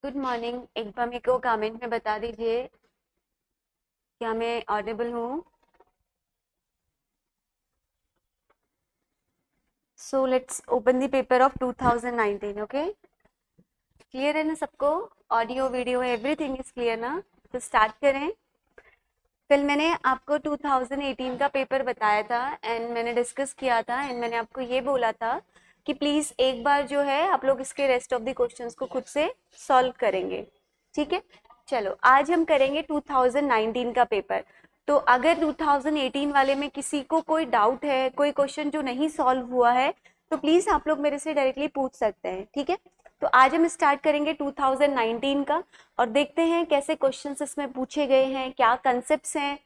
Good morning. एक बार मेरे को कमेंट में बता दीजिए क्या मैं ऑडिबल हूँ। So let's open the paper of 2019। Okay, clear है ना सबको? Audio video everything is clear ना? तो स्टार्ट करें। कल मैंने आपको 2018 का पेपर बताया था एंड मैंने डिस्कस किया था एंड मैंने आपको ये बोला था कि प्लीज एक बार जो है आप लोग इसके रेस्ट ऑफ द क्वेश्चंस को खुद से सॉल्व करेंगे। ठीक है, चलो आज हम करेंगे 2019 का पेपर। तो अगर 2018 वाले में किसी को कोई डाउट है, कोई क्वेश्चन जो नहीं सॉल्व हुआ है, तो प्लीज आप लोग मेरे से डायरेक्टली पूछ सकते हैं। ठीक है, तो आज हम स्टार्ट करेंगे 2019 का और देखते हैं कैसे क्वेश्चंस इसमें पूछे गए हैं, क्या कंसेप्ट्स हैं।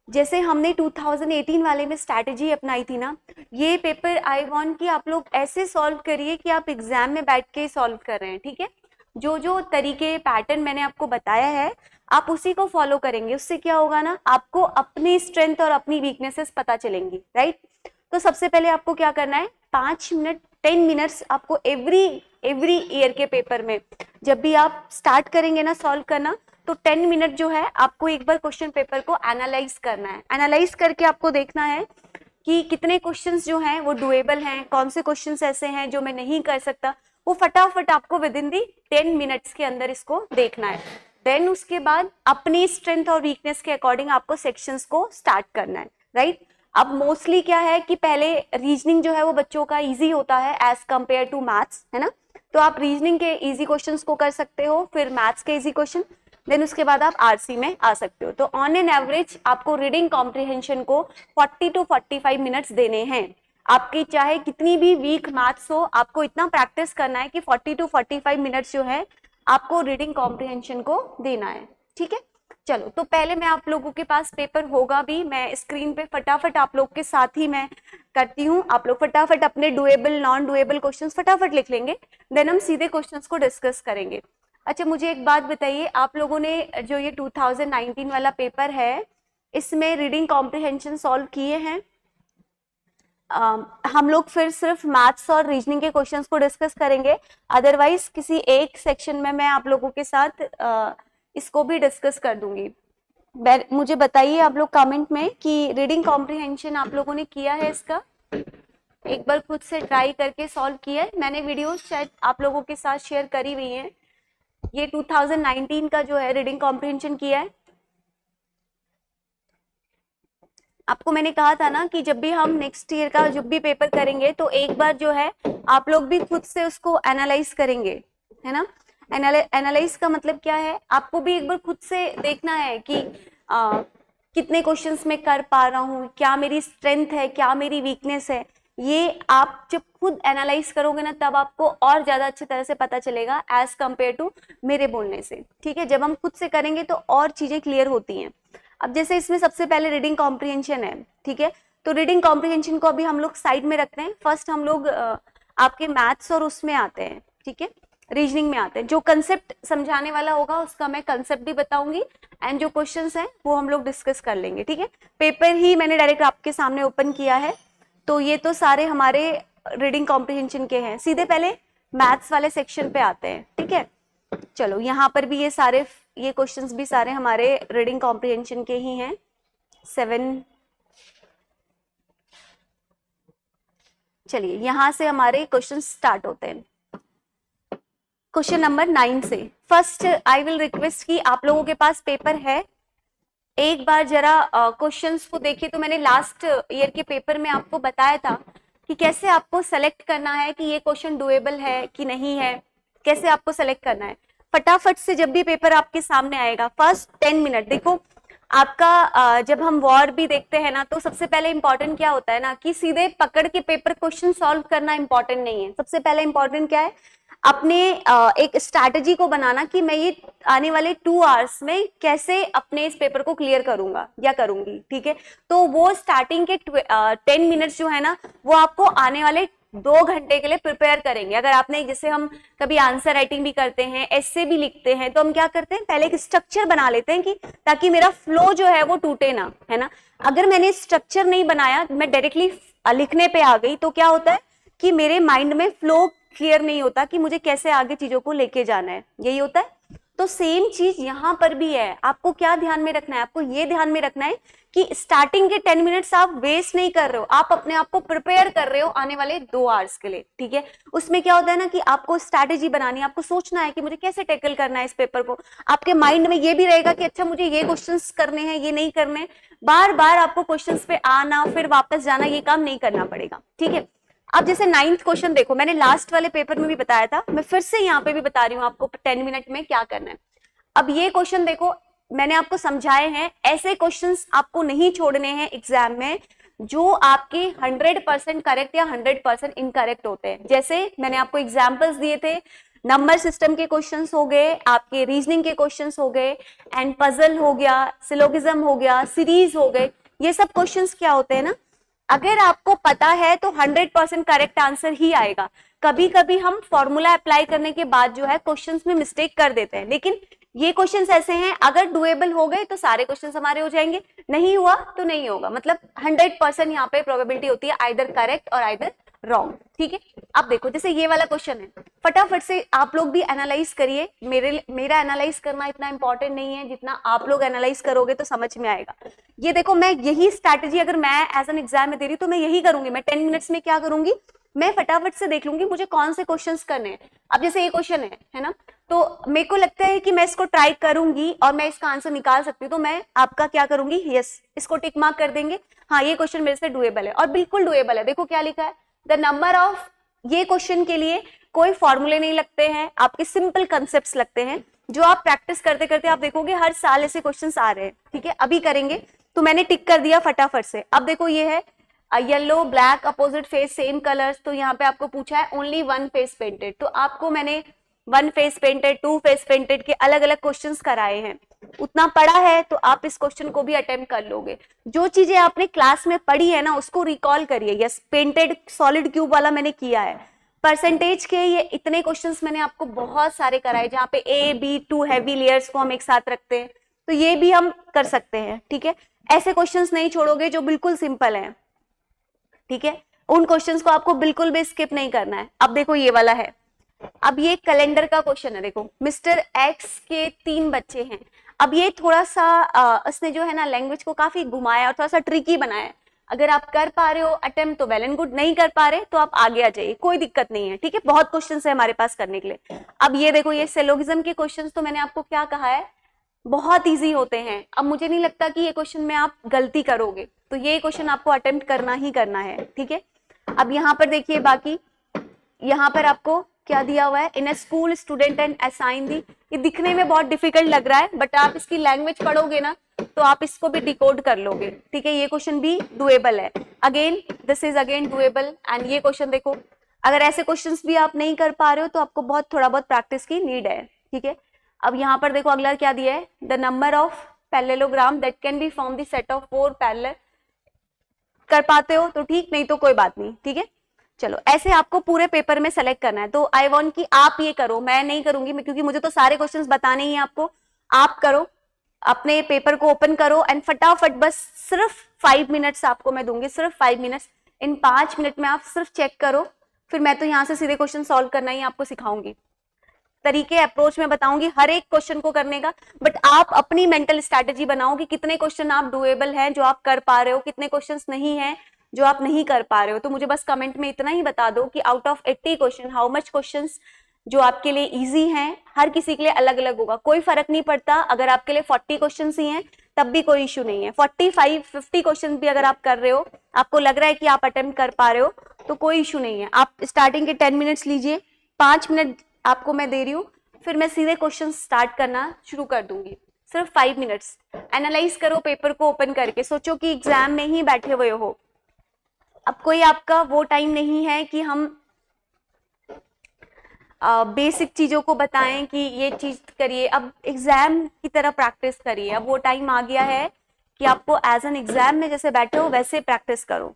जैसे हमने 2018 वाले में स्ट्रैटेजी अपनाई थी ना, ये पेपर आई वांट कि आप लोग ऐसे सॉल्व करिए कि आप एग्जाम में बैठ के सॉल्व कर रहे हैं। ठीक है, जो जो तरीके पैटर्न मैंने आपको बताया है आप उसी को फॉलो करेंगे। उससे क्या होगा ना, आपको अपनी स्ट्रेंथ और अपनी वीकनेसेस पता चलेंगी। राइट, तो सबसे पहले आपको क्या करना है, 5 मिनट 10 मिनट्स आपको एवरी ईयर के पेपर में जब भी आप स्टार्ट करेंगे ना सॉल्व करना, तो 10 मिनट जो है आपको एक बार क्वेश्चन पेपर को एनालाइज करना है। एनालाइज करके आपको देखना है कि कितने क्वेश्चंस जो हैं वो डुएबल हैं, कौन से क्वेश्चंस ऐसे हैं जो मैं नहीं कर सकता। वो फटाफट आपको विद इन दी 10 मिनट्स के अंदर इसको देखना है। देन उसके बाद अपनी स्ट्रेंथ और वीकनेस के अकॉर्डिंग आपको सेक्शंस को स्टार्ट करना है। राइट, अब मोस्टली क्या है कि पहले रीजनिंग जो है वो बच्चों का इजी होता है एज कंपेयर टू मैथ्स, है ना? तो आप रीजनिंग के इजी क्वेश्चंस को कर सकते हो, फिर मैथ्स के इजी क्वेश्चन, देन उसके बाद आप आरसी में आ सकते हो। तो ऑन एन एवरेज आपको रीडिंग कॉम्प्रिहेंशन को 40 to 45 मिनट्स देने हैं। आपकी चाहे कितनी भी वीक मैथ्स हो, आपको इतना प्रैक्टिस करना है कि 40 to 45 मिनट्स जो है आपको रीडिंग कॉम्प्रिहेंशन को देना है। ठीक है, चलो तो पहले मैं आप लोगों के पास पेपर होगा भी, मैं स्क्रीन पे फटाफट आप लोग के साथ ही मैं करती हूँ। आप लोग फटाफट अपने डुएबल नॉन डुएबल क्वेश्चंस फटाफट लिख लेंगे, देन हम सीधे क्वेश्चंस को डिस्कस करेंगे। अच्छा, मुझे एक बात बताइए, आप लोगों ने जो ये 2019 वाला पेपर है इसमें रीडिंग कॉम्प्रिहेंशन सॉल्व किए हैं? हम लोग फिर सिर्फ मैथ्स और रीजनिंग के क्वेश्चंस को डिस्कस करेंगे, अदरवाइज किसी एक सेक्शन में मैं आप लोगों के साथ इसको भी डिस्कस कर दूंगी। मुझे बताइए आप लोग कमेंट में कि रीडिंग कॉम्प्रिहेंशन आप लोगों ने किया है इसका, एक बार खुद से ट्राई करके सॉल्व किया है? मैंने वीडियोस शायद आप लोगों के साथ शेयर करी हुई हैं। ये 2019 का जो है रीडिंग कॉम्प्रिहेंशन किया है? आपको मैंने कहा था ना कि जब भी हम नेक्स्ट ईयर का जब भी पेपर करेंगे तो एक बार जो है आप लोग भी खुद से उसको एनालाइज करेंगे, है ना? एनालाइज का मतलब क्या है, आपको भी एक बार खुद से देखना है कि कितने क्वेश्चंस में कर पा रहा हूँ, क्या मेरी स्ट्रेंथ है, क्या मेरी वीकनेस है। ये आप जब खुद एनालाइज करोगे ना तब आपको और ज्यादा अच्छी तरह से पता चलेगा एज कंपेयर टू मेरे बोलने से। ठीक है, जब हम खुद से करेंगे तो और चीजें क्लियर होती हैं। अब जैसे इसमें सबसे पहले रीडिंग कॉम्प्रिहेंशन है, ठीक है, तो रीडिंग कॉम्प्रिहेंशन को अभी हम लोग साइड में रखते हैं। फर्स्ट हम लोग आपके मैथ्स और उसमें आते हैं, ठीक है, रीजनिंग में आते हैं। जो कंसेप्ट समझाने वाला होगा उसका मैं कंसेप्ट भी बताऊंगी एंड जो क्वेश्चंस हैं वो हम लोग डिस्कस कर लेंगे। ठीक है, पेपर ही मैंने डायरेक्ट आपके सामने ओपन किया है, तो ये तो सारे हमारे रीडिंग कॉम्प्रिहेंशन के हैं। सीधे पहले मैथ्स वाले सेक्शन पे आते हैं। ठीक है, चलो यहाँ पर भी ये क्वेश्चंस भी सारे हमारे रीडिंग कॉम्प्रिहेंशन के ही हैं। 7, चलिए यहाँ से हमारे क्वेश्चन स्टार्ट होते हैं। क्वेश्चन नंबर 9 से फर्स्ट आई विल रिक्वेस्ट कि आप लोगों के पास पेपर है, एक बार जरा क्वेश्चंस को देखिए। तो मैंने लास्ट ईयर के पेपर में आपको बताया था कि कैसे आपको सेलेक्ट करना है कि ये क्वेश्चन डुएबल है कि नहीं है, कैसे आपको सेलेक्ट करना है। फटाफट से जब भी पेपर आपके सामने आएगा फर्स्ट 10 मिनट देखो आपका। जब हम वॉर भी देखते हैं ना तो सबसे पहले इंपॉर्टेंट क्या होता है ना कि सीधे पकड़ के पेपर क्वेश्चन सॉल्व करना इंपॉर्टेंट नहीं है। सबसे पहले इंपॉर्टेंट क्या है, अपने एक स्ट्रैटेजी को बनाना कि मैं ये आने वाले 2 आवर्स में कैसे अपने इस पेपर को क्लियर करूंगा या करूंगी। ठीक है, तो वो स्टार्टिंग के 10 मिनट्स जो है ना वो आपको आने वाले 2 घंटे के लिए प्रिपेयर करेंगे। अगर आपने, जैसे हम कभी आंसर राइटिंग भी करते हैं, एस्से भी लिखते हैं, तो हम क्या करते हैं पहले एक स्ट्रक्चर बना लेते हैं कि ताकि मेरा फ्लो जो है वो टूटे ना, है ना। अगर मैंने स्ट्रक्चर नहीं बनाया, मैं डायरेक्टली लिखने पे आ गई, तो क्या होता है कि मेरे माइंड में फ्लो क्लियर नहीं होता कि मुझे कैसे आगे चीजों को लेके जाना है, यही होता है। तो सेम चीज यहाँ पर भी है। आपको क्या ध्यान में रखना है, आपको ये ध्यान में रखना है कि स्टार्टिंग के 10 मिनट्स आप वेस्ट नहीं कर रहे हो, आप अपने आप को प्रिपेयर कर रहे हो आने वाले 2 आवर्स के लिए, ठीक है। उसमें क्या होता है ना कि आपको स्ट्रैटेजी बनानी है, आपको सोचना है कि मुझे कैसे टैकल करना है इस पेपर को। आपके माइंड में ये भी रहेगा कि अच्छा मुझे ये क्वेश्चंस करने हैं, ये नहीं करने। बार बार आपको क्वेश्चंस पे आना फिर वापस जाना, ये काम नहीं करना पड़ेगा, ठीक है। अब जैसे 9th क्वेश्चन देखो, मैंने लास्ट वाले पेपर में भी बताया था, मैं फिर से यहाँ पे भी बता रही हूँ आपको 10 मिनट में क्या करना है। अब ये क्वेश्चन देखो, मैंने आपको समझाए हैं, ऐसे क्वेश्चंस आपको नहीं छोड़ने हैं एग्जाम में जो आपके 100% करेक्ट या 100% इनकरेक्ट होते हैं। जैसे मैंने आपको एग्जांपल्स दिए थे, नंबर सिस्टम के क्वेश्चंस हो गए, आपके रीजनिंग के क्वेश्चंस हो गए, एंड पजल हो गया, सिलोगिज्म हो गया, सीरीज हो गए। ये सब क्वेश्चंस क्या होते हैं ना, अगर आपको पता है तो 100% करेक्ट आंसर ही आएगा। कभी कभी हम फॉर्मूला अप्लाई करने के बाद जो है क्वेश्चंस में मिस्टेक कर देते हैं, लेकिन ये क्वेश्चंस ऐसे हैं अगर डुएबल हो गए तो सारे क्वेश्चंस हमारे हो जाएंगे, नहीं हुआ तो नहीं होगा। मतलब 100% यहाँ पे प्रोबेबिलिटी होती है आइदर करेक्ट और आइदर रॉन्ग, ठीक है। अब देखो जैसे ये वाला क्वेश्चन है, फटाफट से आप लोग भी एनालाइज करिए। मेरा एनालाइज करना इतना इंपॉर्टेंट नहीं है, जितना आप लोग एनालाइज करोगे तो समझ में आएगा। ये देखो, मैं यही स्ट्रैटेजी अगर मैं एज एन एग्जाम में दे रही हूँ तो मैं यही करूंगी। मैं 10 मिनट्स में क्या करूंगी, मैं फटाफट से देख लूंगी मुझे कौन से क्वेश्चंस करने हैं। अब जैसे ये क्वेश्चन है ना, तो मेरे को लगता है कि मैं इसको ट्राई करूंगी और मैं इसका आंसर निकाल सकती हूँ, तो मैं आपका क्या करूंगी, यस, इसको टिक मार्क कर देंगे, हाँ ये क्वेश्चन मेरे से डुएबल है, और बिल्कुल डुएबल है। देखो क्या लिखा है, द नंबर ऑफ, ये क्वेश्चन के लिए कोई फॉर्मूले नहीं लगते हैं, आपके सिंपल कंसेप्ट लगते हैं जो आप प्रैक्टिस करते करते आप देखोगे हर साल ऐसे क्वेश्चंस आ रहे हैं, ठीक है। अभी करेंगे तो मैंने टिक कर दिया फटाफट से। अब देखो ये है yellow black opposite face same colours, तो यहाँ पे आपको पूछा है ओनली 1 फेस पेंटेड, तो आपको मैंने 1 फेस पेंटेड 2 फेस पेंटेड के अलग अलग क्वेश्चंस कराए हैं। उतना पढ़ा है तो आप इस क्वेश्चन को भी अटेम्प्ट कर लोगे। जो चीजें आपने क्लास में पढ़ी है ना उसको रिकॉल करिए। यस, पेंटेड सॉलिड क्यूब वाला मैंने किया है। परसेंटेज के ये इतने क्वेश्चंस मैंने आपको बहुत सारे कराए, जहाँ पे ए बी 2 हैवी लेयर्स को हम एक साथ रखते हैं, तो ये भी हम कर सकते हैं, ठीक है। ऐसे क्वेश्चंस नहीं छोड़ोगे जो बिल्कुल सिंपल हैं, ठीक है। उन क्वेश्चंस को आपको बिल्कुल भी स्किप नहीं करना है। अब देखो ये वाला है, अब ये कैलेंडर का क्वेश्चन है। देखो मिस्टर एक्स के 3 बच्चे हैं। अब ये थोड़ा सा इसने जो है ना लैंग्वेज को काफी घुमाया और थोड़ा सा ट्रिकी बनाया। अगर आप कर पा रहे हो अटेम्प्ट तो वेल एंड गुड, नहीं कर पा रहे तो आप आगे आ जाइए, कोई दिक्कत नहीं है, ठीक है। बहुत क्वेश्चंस है हमारे पास करने के लिए। अब ये देखो, ये सिलोगिज्म के क्वेश्चंस तो मैंने आपको क्या कहा है, बहुत इजी होते हैं। अब मुझे नहीं लगता कि ये क्वेश्चन में आप गलती करोगे, तो ये क्वेश्चन आपको अटेम्प्ट करना ही करना है, ठीक है। अब यहाँ पर देखिए, बाकी यहाँ पर आपको क्या दिया हुआ है, in a school student and assign दी। ये दिखने में बहुत डिफिकल्ट लग रहा है, बट आप इसकी लैंग्वेज पढ़ोगे ना तो आप इसको भी डिकोड कर लोगे, ठीक है। ये क्वेश्चन भी डुएबल है, again this is again doable. And ये क्वेश्चन देखो, अगर ऐसे क्वेश्चंस भी आप नहीं कर पा रहे हो तो आपको थोड़ा बहुत प्रैक्टिस की नीड है, ठीक है। अब यहाँ पर देखो अगला क्या दिया है, the number of parallelogram that can be form the set of 4 parallel. कर पाते हो तो ठीक, नहीं तो कोई बात नहीं, ठीक है। चलो ऐसे आपको पूरे पेपर में सेलेक्ट करना है, तो आई वांट कि आप ये करो, मैं नहीं करूंगी, क्योंकि मुझे तो सारे क्वेश्चंस बताने ही हैं आपको। आप करो, अपने पेपर को ओपन करो एंड फटाफट, बस सिर्फ 5 मिनट्स आपको मैं दूंगी, सिर्फ 5 मिनट्स। इन 5 मिनट में आप सिर्फ चेक करो, फिर मैं तो यहाँ से सीधे क्वेश्चन सॉल्व करना ही आपको सिखाऊंगी। तरीके अप्रोच में बताऊंगी हर एक क्वेश्चन को करने का, बट आप अपनी मेंटल स्ट्रैटेजी बनाओ कि कितने क्वेश्चन आप डुएबल हैं जो आप कर पा रहे हो, कितने क्वेश्चंस नहीं हैं जो आप नहीं कर पा रहे हो। तो मुझे बस कमेंट में इतना ही बता दो कि out of 80 question how much questions जो आपके लिए इजी हैं। हर किसी के लिए अलग अलग होगा, कोई फर्क नहीं पड़ता। अगर आपके लिए 40 क्वेश्चंस ही हैं तब भी कोई इशू नहीं है, 45-50 क्वेश्चन भी अगर आप कर रहे हो, आपको लग रहा है कि आप अटेम्प्ट कर पा रहे हो, तो कोई इशू नहीं है। आप स्टार्टिंग के 10 मिनट्स लीजिए, 5 मिनट आपको मैं दे रही हूँ, फिर मैं सीधे क्वेश्चन स्टार्ट करना शुरू कर दूंगी। सिर्फ 5 मिनट्स एनालाइज करो पेपर को ओपन करके, सोचो कि एग्जाम में ही बैठे हुए हो। अब कोई आपका वो टाइम नहीं है कि हम बेसिक चीजों को बताएं कि ये चीज करिए, अब एग्जाम की तरह प्रैक्टिस करिए। अब वो टाइम आ गया है कि आपको एज एन एग्जाम में जैसे बैठे हो वैसे प्रैक्टिस करो।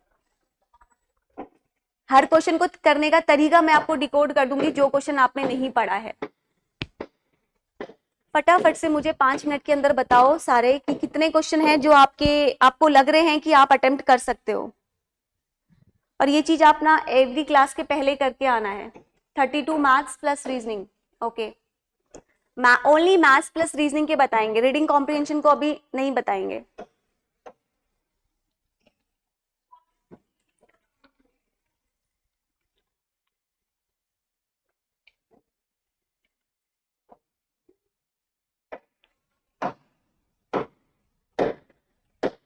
हर क्वेश्चन को करने का तरीका मैं आपको डिकोड कर दूंगी, जो क्वेश्चन आपने नहीं पढ़ा है। फटाफट से मुझे 5 मिनट के अंदर बताओ सारे कि कितने क्वेश्चन हैं जो आपको लग रहे हैं कि आप अटेम्प्ट कर सकते हो। और ये चीज आप ना एवरी क्लास के पहले करके आना है। 32 maths plus reasoning, okay. Only maths plus reasoning के बताएंगे, रीडिंग कॉम्प्रिहेंशन को अभी नहीं बताएंगे।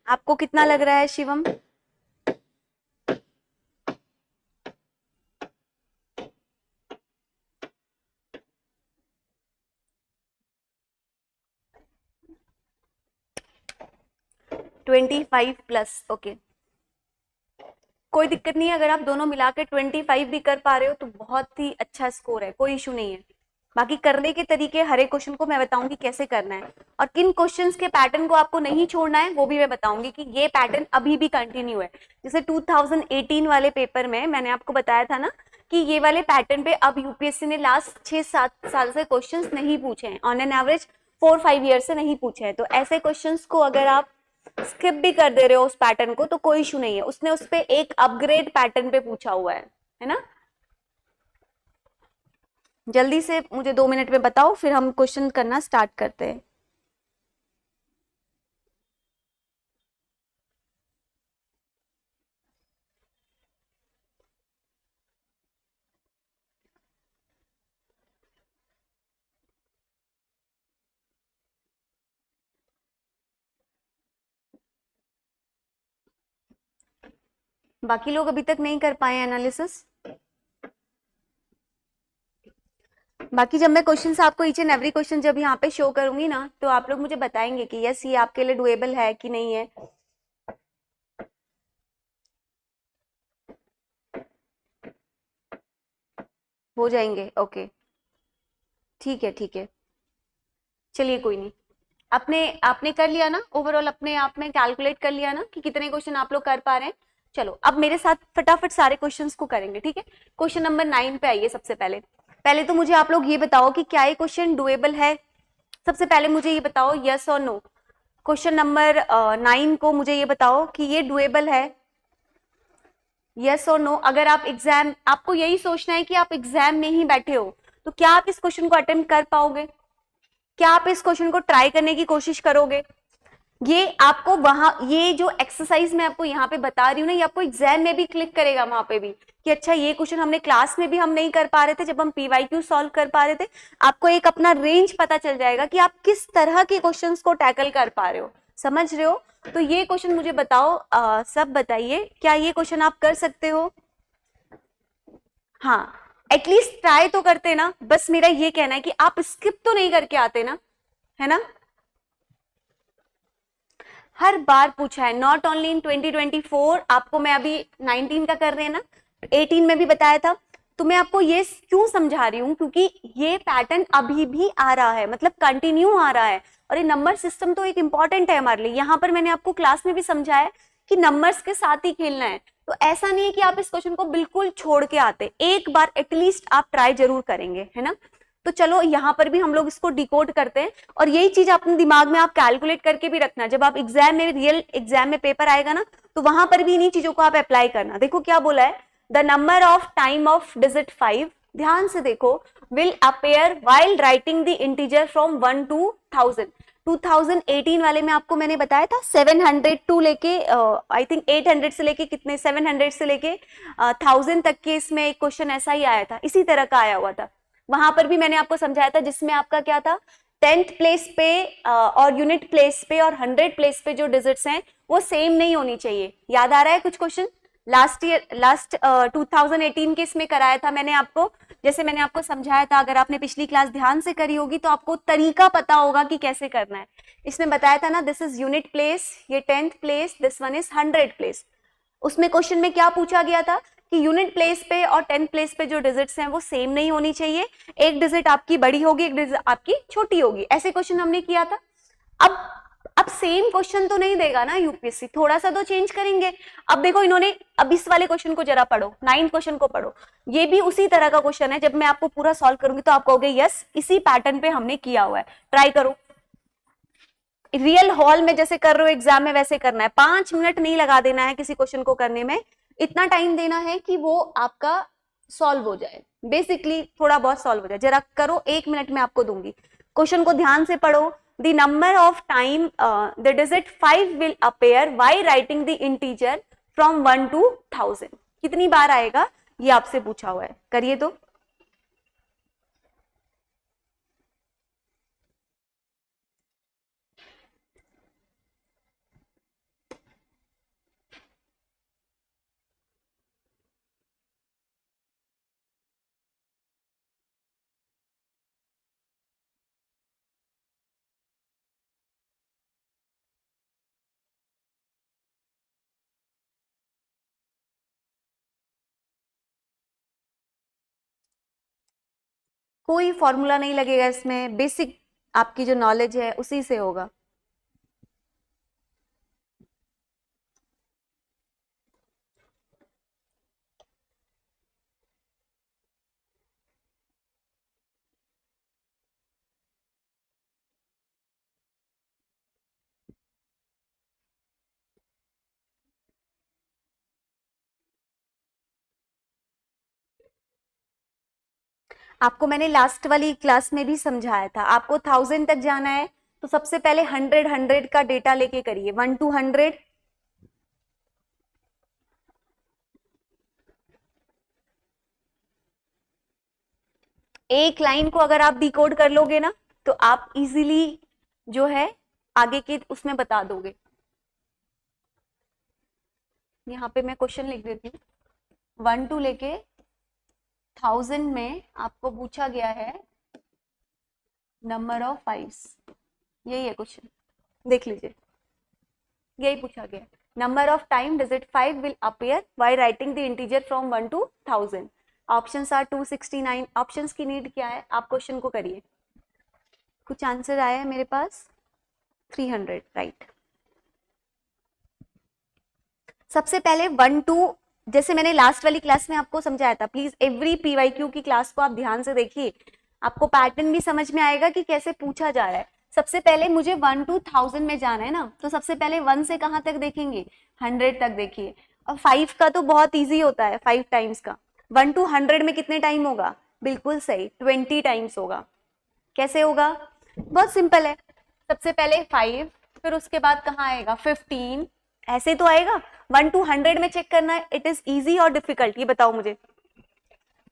आपको कितना लग रहा है शिवम? ट्वेंटी 25 प्लस, ओके, कोई दिक्कत नहीं है। अगर आप दोनों मिला के 25 भी कर पा रहे हो तो बहुत ही अच्छा स्कोर है, कोई इशू नहीं है। बाकी करने के तरीके हर एक क्वेश्चन को मैं बताऊंगी कैसे करना है, और किन क्वेश्चंस के पैटर्न को आपको नहीं छोड़ना है वो भी मैं बताऊंगी कि ये पैटर्न अभी भी कंटिन्यू है। जैसे 2018 वाले पेपर में मैंने आपको बताया था ना कि ये वाले पैटर्न पे अब यूपीएससी ने लास्ट 6-7 साल से क्वेश्चंस नहीं पूछे हैं, ऑन एन एवरेज 4-5 ईयर से नहीं पूछे हैं। तो ऐसे क्वेश्चंस को अगर आप स्किप भी कर दे रहे हो उस पैटर्न को तो कोई इशू नहीं है, उसने उस पे एक अपग्रेड पैटर्न पे पूछा हुआ है ना। जल्दी से मुझे 2 मिनट में बताओ, फिर हम क्वेश्चन करना स्टार्ट करते हैं। बाकी लोग अभी तक नहीं कर पाए एनालिसिस। बाकी जब मैं क्वेश्चंस आपको ईच एंड एवरी क्वेश्चन जब यहाँ पे शो करूंगी ना तो आप लोग मुझे बताएंगे कि यस ये आपके लिए डुएबल है कि नहीं है। हो जाएंगे, ओके, ठीक है ठीक है, चलिए कोई नहीं। आपने आपने कर लिया ना ओवरऑल, अपने आप में कैलकुलेट कर लिया ना कि कितने क्वेश्चन आप लोग कर पा रहे हैं। चलो अब मेरे साथ फटाफट सारे क्वेश्चंस को करेंगे, ठीक है। क्वेश्चन नंबर 9 पे आइए। सबसे पहले पहले तो मुझे आप लोग ये बताओ कि क्या ये क्वेश्चन डुएबल है। सबसे पहले मुझे ये बताओ यस और नो। क्वेश्चन नंबर 9 को मुझे ये बताओ कि ये डुएबल है, यस और नो। अगर आप एग्जाम, आपको यही सोचना है कि आप एग्जाम में ही बैठे हो तो क्या आप इस क्वेश्चन को अटेम्प्ट कर पाओगे, क्या आप इस क्वेश्चन को ट्राई करने की कोशिश करोगे। ये आपको वहां, ये जो एक्सरसाइज मैं आपको यहाँ पे बता रही हूँ ना, ये आपको एग्जाम में भी क्लिक करेगा वहां पे भी कि अच्छा ये क्वेश्चन हमने क्लास में भी हम नहीं कर पा रहे थे, जब हम पीवाईक्यू सॉल्व कर पा रहे थे। आपको एक अपना रेंज पता चल जाएगा कि आप किस तरह के क्वेश्चंस को टैकल कर पा रहे हो, समझ रहे हो। तो ये क्वेश्चन मुझे बताओ, सब बताइए, क्या ये क्वेश्चन आप कर सकते हो? हाँ, एटलीस्ट ट्राई तो करते ना। बस मेरा ये कहना है कि आप स्किप तो नहीं करके आते ना, है ना। हर बार पूछा है, नॉट ओनली इन 2024, आपको मैं अभी 19 का कर रहे हैं ना, 18 में भी बताया था। तो मैं आपको ये क्यों समझा रही हूँ, क्योंकि ये पैटर्न अभी भी आ रहा है, मतलब कंटिन्यू आ रहा है। और ये नंबर सिस्टम तो एक इंपॉर्टेंट है हमारे लिए। यहाँ पर मैंने आपको क्लास में भी समझाया कि नंबर्स के साथ ही खेलना है। तो ऐसा नहीं है कि आप इस क्वेश्चन को बिल्कुल छोड़ के आते, एक बार एटलीस्ट आप ट्राई जरूर करेंगे, है ना। तो चलो यहाँ पर भी हम लोग इसको डिकोड करते हैं, और यही चीज अपने दिमाग में आप कैलकुलेट करके भी रखना। जब आप एग्जाम में, रियल एग्जाम में पेपर आएगा ना, तो वहां पर भी इन्हीं चीजों को आप अप्लाई करना। देखो क्या बोला है, the number of time of digit 5, ध्यान से देखो, will appear while writing the integer from 1 to 1000। 2018 वाले में आपको मैंने बताया था 700 टू लेके आई थिंक 800 से लेके कितने, 700 से लेके 1000 तक के इसमें एक क्वेश्चन ऐसा ही आया था, इसी तरह का आया हुआ था। वहां पर भी मैंने आपको समझाया था, जिसमें आपका क्या था, 10th प्लेस पे और यूनिट प्लेस पे और 100 प्लेस पे जो डिजिट्स हैं वो सेम नहीं होनी चाहिए। याद आ रहा है कुछ क्वेश्चन लास्ट 2018 के इसमें कराया था मैंने आपको, जैसे मैंने आपको समझाया था। अगर आपने पिछली क्लास ध्यान से करी होगी तो आपको तरीका पता होगा कि कैसे करना है। इसमें बताया था ना, दिस इज यूनिट प्लेस, ये 10th place, this one is 100 place. उसमें क्वेश्चन में क्या पूछा गया था कि यूनिट प्लेस पे और 10th प्लेस पे जो डिजिट्स हैं वो सेम नहीं होनी चाहिए, एक डिजिट आपकी बड़ी होगी, एक डिजिट आपकी छोटी होगी। ऐसे क्वेश्चन हमने किया था। अब सेम क्वेश्चन तो नहीं देगा ना यूपीएससी, थोड़ा सा तो चेंज करेंगे। अब देखो इन्होंने, अब इस वाले क्वेश्चन को जरा पढ़ो, 9th क्वेश्चन को पढ़ो, ये भी उसी तरह का क्वेश्चन है। जब मैं आपको पूरा सॉल्व करूंगी तो आप कहोगे यस इसी पैटर्न पे हमने किया हुआ है। ट्राई करो, रियल हॉल में जैसे कर रहे हो एग्जाम में वैसे करना है। 5 मिनट नहीं लगा देना है किसी क्वेश्चन को करने में, इतना टाइम देना है कि वो आपका सॉल्व हो जाए, बेसिकली थोड़ा बहुत सॉल्व हो जाए। जरा करो, 1 मिनट में आपको दूंगी। क्वेश्चन को ध्यान से पढ़ो। The number of time the digit 5 will appear while writing the integer from 1 to 1000। कितनी बार आएगा ये आपसे पूछा हुआ है, करिए तो। कोई फॉर्मूला नहीं लगेगा इसमें, बेसिक आपकी जो नॉलेज है उसी से होगा। आपको मैंने लास्ट वाली क्लास में भी समझाया था, आपको 1000 तक जाना है तो सबसे पहले 100 का डेटा लेके करिए, 1 to 100। एक लाइन को अगर आप डिकोड कर लोगे ना तो आप इजीली जो है आगे के उसमें बता दोगे। यहाँ पे मैं क्वेश्चन लिख देती हूँ। 1 to लेके 1000 में आपको पूछा गया है नंबर ऑफ 5, यही है क्वेश्चन, देख लीजिए, यही पूछा गया। Number of time digit 5 will appear while writing the integer from 1 to 1000। Options are 269। Options की नीड क्या है, आप क्वेश्चन को करिए। कुछ आंसर आया है मेरे पास, 300, राइट। सबसे पहले 1 to, जैसे मैंने लास्ट वाली क्लास में आपको समझाया था, प्लीज एवरी पीवाईक्यू की क्लास को आप ध्यान से देखिए, आपको पैटर्न भी समझ में आएगा कि कैसे पूछा जा रहा है। सबसे पहले मुझे 1 to 1000 में जाना है ना, तो सबसे पहले 1 से कहां तक देखेंगे, 100 तक देखिए। और 5 का तो बहुत इजी होता है, 5 टाइम्स का। 1 to 100 में कितने टाइम होगा, बिल्कुल सही, 20 टाइम्स होगा। कैसे होगा, बहुत सिंपल है। सबसे पहले 5, फिर उसके बाद कहाँ आएगा 15, ऐसे तो आएगा। 1 to 100 में चेक करना है, इट इज इजी और डिफिकल्ट, ये बताओ मुझे।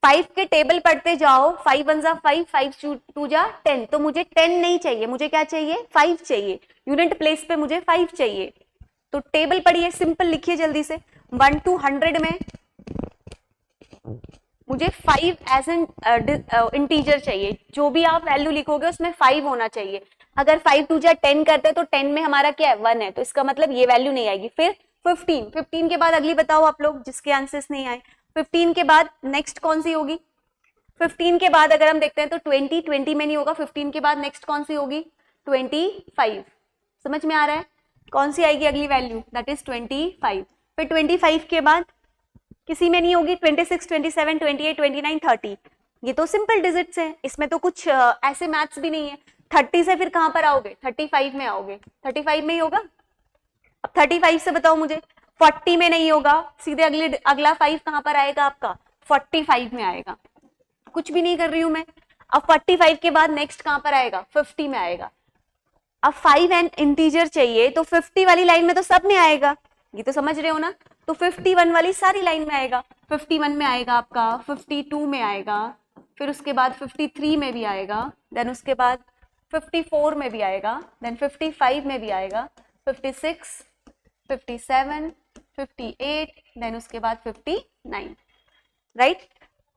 5 के टेबल पढ़ते जाओ, 5 1 जा 5, 5 2 जा 10, तो मुझे 10 नहीं चाहिए, मुझे क्या चाहिए, 5 चाहिए। यूनिट प्लेस पे मुझे 5 चाहिए, तो टेबल पढ़िए, सिंपल लिखिए जल्दी से। 1 to 100 में मुझे 5 एज एन इंटीजर चाहिए, जो भी आप वैल्यू लिखोगे उसमें 5 होना चाहिए। अगर 5 2 जा 10 करते हैं तो 10 में हमारा क्या है, 1 है, तो इसका मतलब ये वैल्यू नहीं आएगी। फिर 15 के बाद अगली बताओ आप लोग जिसके आंसर्स नहीं आए। 15 के बाद नेक्स्ट कौन सी होगी, 15 के बाद अगर हम देखते हैं तो 20 में नहीं होगा। 15 के बाद नेक्स्ट कौन सी होगी, 25। समझ में आ रहा है, कौन सी आएगी अगली वैल्यू, दैट इज 25। फिर 25 के बाद किसी में नहीं होगी, 26 27 28 29 30। ये तो सिंपल डिजिट्स हैं, इसमें तो कुछ ऐसे मैथ्स भी नहीं है। 30 से फिर कहां पर आओगे, 35 में आओगे, 35 में ही होगा। अब 35 से बताओ मुझे, 40 में नहीं होगा, सीधे अगला 5 कहां पर आएगा आपका, 45 में आएगा। कुछ भी नहीं कर रही हूं मैं। अब 45 के बाद नेक्स्ट कहां पर आएगा, 50 में आएगा। अब 5 एंड इंटीजर चाहिए तो 50 वाली लाइन में तो सब में आएगा, ये तो समझ रहे हो ना। तो 51 वाली सारी लाइन में आएगा, 51 में आएगा आपका, 52 में आएगा, फिर उसके बाद 53 में भी आएगा, देन उसके बाद 54 में भी आएगा, देन 55 में भी आएगा, 56, 57, 58, देन उसके बाद 59, राइट।